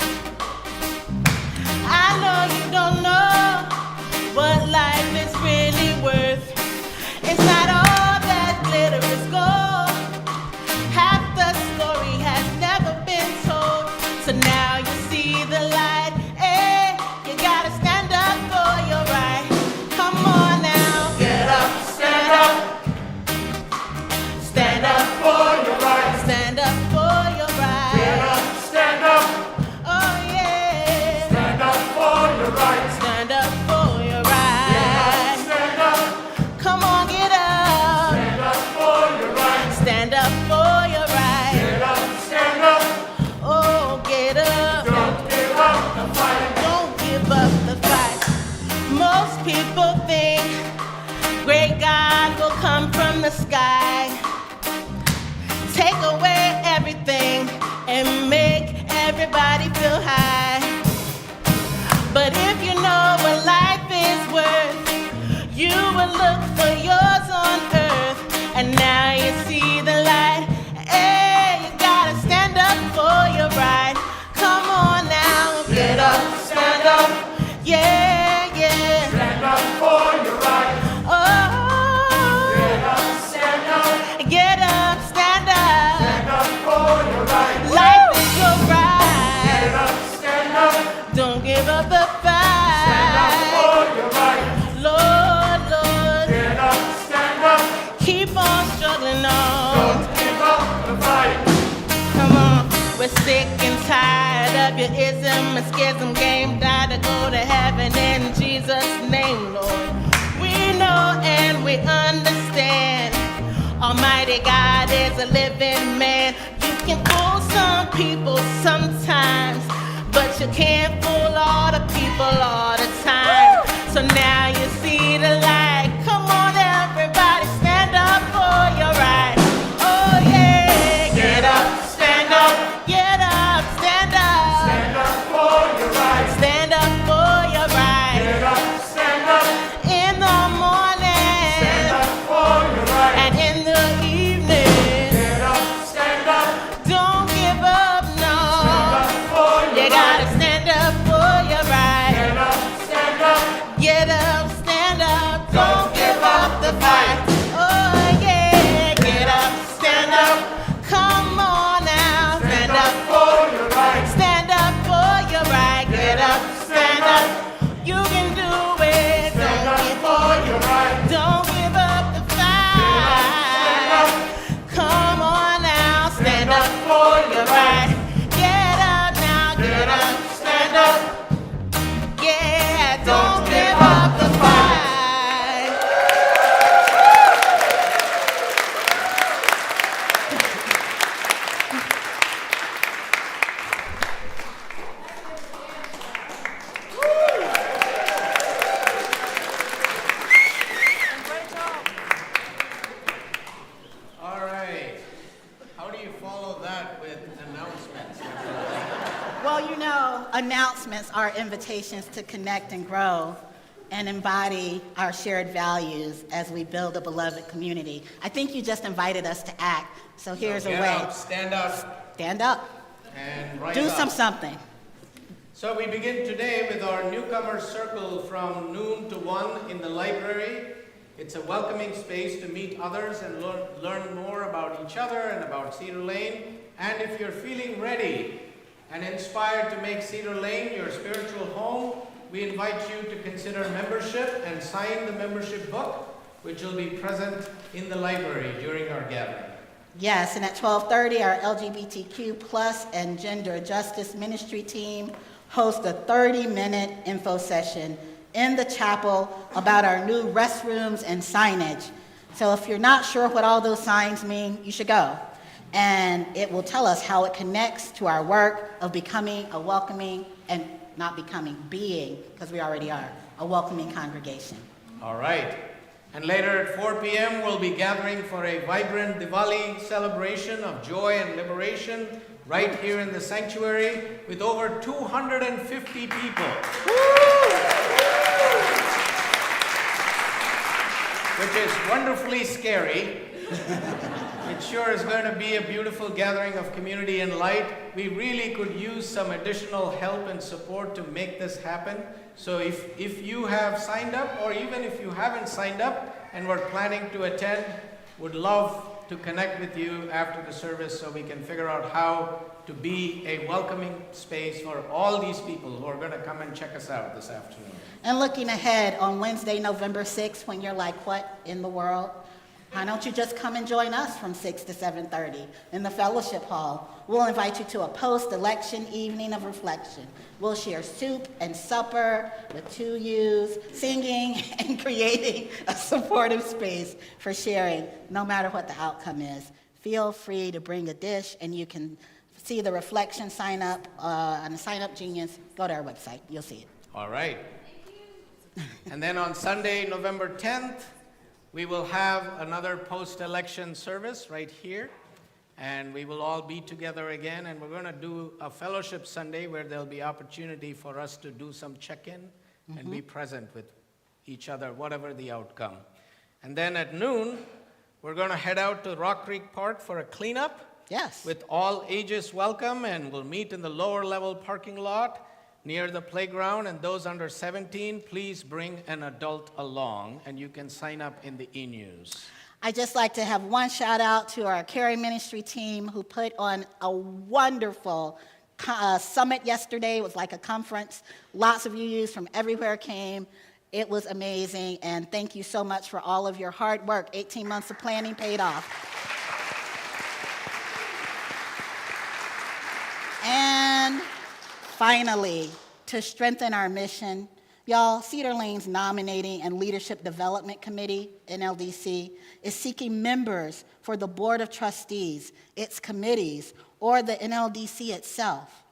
Speaker 1: I know you don't know what life is really worth. It's not all that glitter is gold. Half the story has never been told. So now you see the light. Hey, you gotta stand up for your right. Come on now.
Speaker 6: Get up, stand up.
Speaker 1: Stand up
Speaker 6: for your right.
Speaker 1: Stand
Speaker 11: We're sick and tired of your ism and schism game. Die to go to heaven in Jesus' name, Lord. We know and we understand Almighty God is a living man. You can fool some people sometimes, but you can't fool all the people all the time. So now you see the light. Come on, everybody, stand up for your right. Oh yeah, get up, stand up, get up, stand up.
Speaker 6: Stand up for your rights.
Speaker 11: Stand up for your right.
Speaker 6: Get up, stand up.
Speaker 11: In the morning.
Speaker 6: Stand up for your rights.
Speaker 11: And in the evening.
Speaker 6: Get up, stand up.
Speaker 11: Don't give up, no.
Speaker 6: Stand up for your
Speaker 11: You gotta stand up for your right.
Speaker 6: Get up, stand up.
Speaker 11: Get up, stand up. Don't give up the fight. Oh yeah, get up, stand up. Come on now, stand up
Speaker 6: for your right.
Speaker 11: Stand up for your right. Get up, stand up. You can do it.
Speaker 6: Stand up for your right.
Speaker 11: Don't give up the fight. Come on now, stand up for your right. Get up now, get up, stand up. Yeah, don't give up the fight.
Speaker 5: All right. How do you follow that with announcements?
Speaker 7: Well, you know, announcements are invitations to connect and grow and embody our shared values as we build a beloved community. I think you just invited us to act, so here's a
Speaker 5: Get
Speaker 7: way.
Speaker 5: up, stand up,
Speaker 7: Stand up.
Speaker 5: and rise
Speaker 7: Do
Speaker 5: up.
Speaker 7: something.
Speaker 5: So we begin today with our newcomer circle from noon to 1 in the library. It's a welcoming space to meet others and learn more about each other and about Cedar Lane. And if you're feeling ready and inspired to make Cedar Lane your spiritual home, we invite you to consider membership and sign the membership book, which will be present in the library during our gathering.
Speaker 7: Yes, and at 12:30, our LGBTQ plus and gender justice ministry team hosts a 30-minute info session in the chapel about our new restrooms and signage. So if you're not sure what all those signs mean, you should go. And it will tell us how it connects to our work of becoming a welcoming, and not becoming, being, because we already are, a welcoming congregation.
Speaker 5: All right. And later at 4 p.m., we'll be gathering for a vibrant Diwali celebration of joy and liberation right here in the sanctuary with over 250 people. Which is wonderfully scary. It sure is going to be a beautiful gathering of community and light. We really could use some additional help and support to make this happen. So if you have signed up, or even if you haven't signed up and were planning to attend, would love to connect with you after the service so we can figure out how to be a welcoming space for all these people who are going to come and check us out this afternoon.
Speaker 7: And looking ahead on Wednesday, November 6th, when you're like, what in the world? Why don't you just come and join us from 6 to 7:30 in the fellowship hall? We'll invite you to a post-election evening of reflection. We'll share soup and supper with 2 U's, singing and creating a supportive space for sharing, no matter what the outcome is. Feel free to bring a dish, and you can see the reflection sign up on the Sign Up Genius. Go to our website. You'll see it.
Speaker 5: All right. And then on Sunday, November 10th, we will have another post-election service right here, and we will all be together again, and we're going to do a fellowship Sunday where there'll be opportunity for us to do some check-in and be present with each other, whatever the outcome. And then at noon, we're going to head out to Rock Creek Park for a cleanup.
Speaker 7: Yes.
Speaker 5: With all ages welcome, and we'll meet in the lower level parking lot near the playground, and those under 17, please bring an adult along, and you can sign up in the e-news.
Speaker 7: I'd just like to have one shout out to our Carey Ministry team who put on a wonderful summit yesterday. It was like a conference. Lots of UUs from everywhere came. It was amazing, and thank you so much for all of your hard work. 18 months of planning paid off. Finally, to strengthen our mission, y'all, Cedar Lane's Nominating and Leadership Development Committee, NLDC, is seeking members for the Board of Trustees, its committees, or the NLDC itself.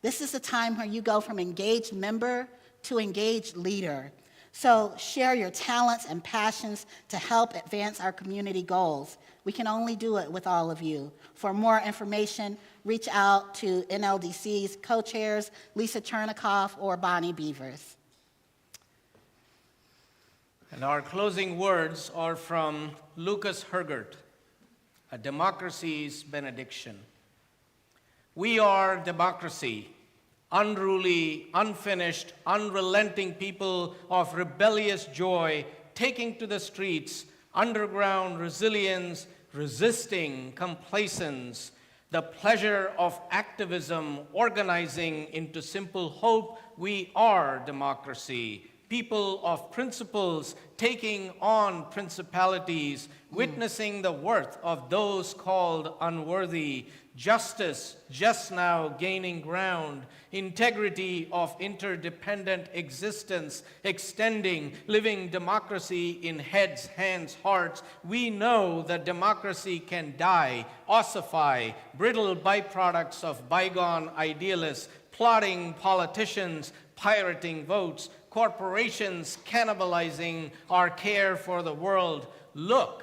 Speaker 7: This is a time where you go from engaged member to engaged leader. So share your talents and passions to help advance our community goals. We can only do it with all of you. For more information, reach out to NLDC's co-chairs, Lisa Chernikoff or Bonnie Beavers.
Speaker 5: And our closing words are from Lucas Hergert, A Democracy's Benediction. We are democracy, unruly, unfinished, unrelenting people of rebellious joy, taking to the streets, underground resilience, resisting complacence, the pleasure of activism, organizing into simple hope. We are democracy, people of principles, taking on principalities, witnessing the worth of those called unworthy, justice just now gaining ground, integrity of interdependent existence extending, living democracy in heads, hands, hearts. We know that democracy can die, ossify, brittle byproducts of bygone idealists, plotting politicians, pirating votes, corporations cannibalizing our care for the world. Look,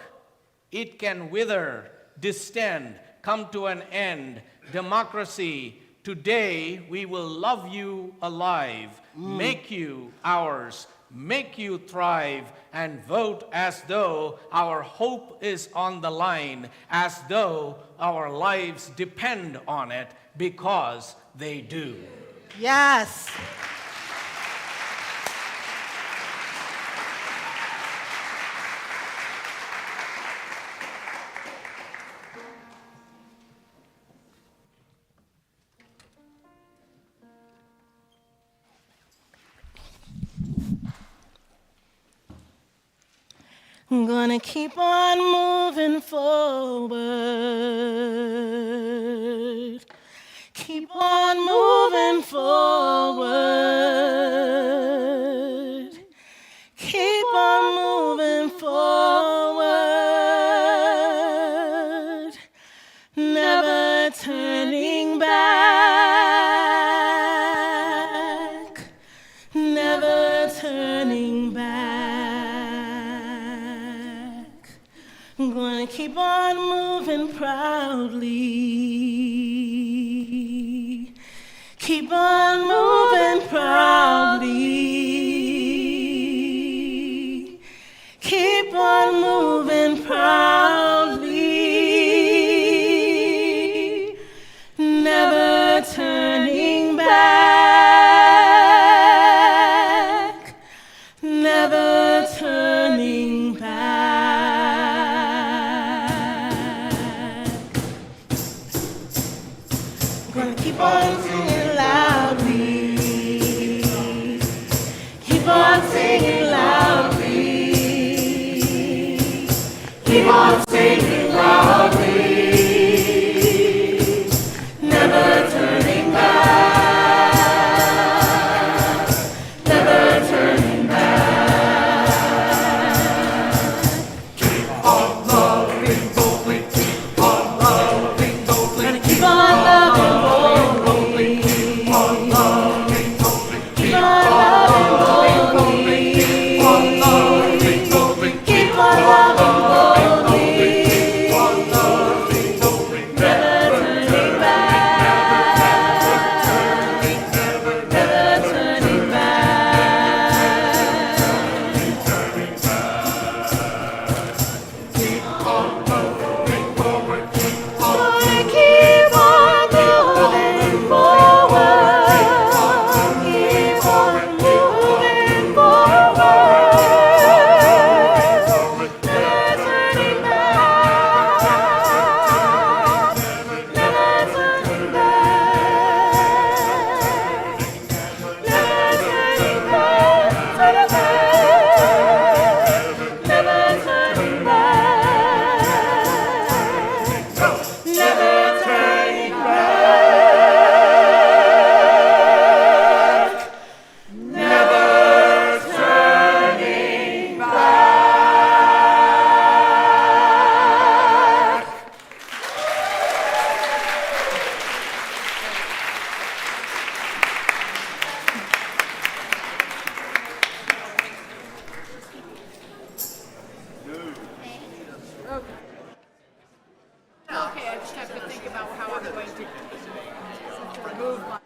Speaker 5: it can wither, distend, come to an end. Democracy, today we will love you alive, make you ours, make you thrive, and vote as though our hope is on the line, as though our lives depend on it, because they do.
Speaker 7: Yes.
Speaker 11: I'm gonna keep on moving forward. Keep on moving forward. Keep on moving forward. Never turning back. Never turning back. I'm gonna keep on moving proudly. Keep on moving proudly. Keep on moving proudly. Never turning back. Never turning back. Keep on singing loudly. Keep on singing loudly. Keep on singing loudly. Never turning back. Never turning back. Keep on loving boldly. Keep on loving boldly. Keep on loving boldly. Keep on loving boldly. Keep on loving boldly. Keep on loving boldly. Keep on loving boldly. Keep on loving boldly. Never turning back. Never turning back. Keep on moving forward. Keep on moving.
Speaker 12: Remove my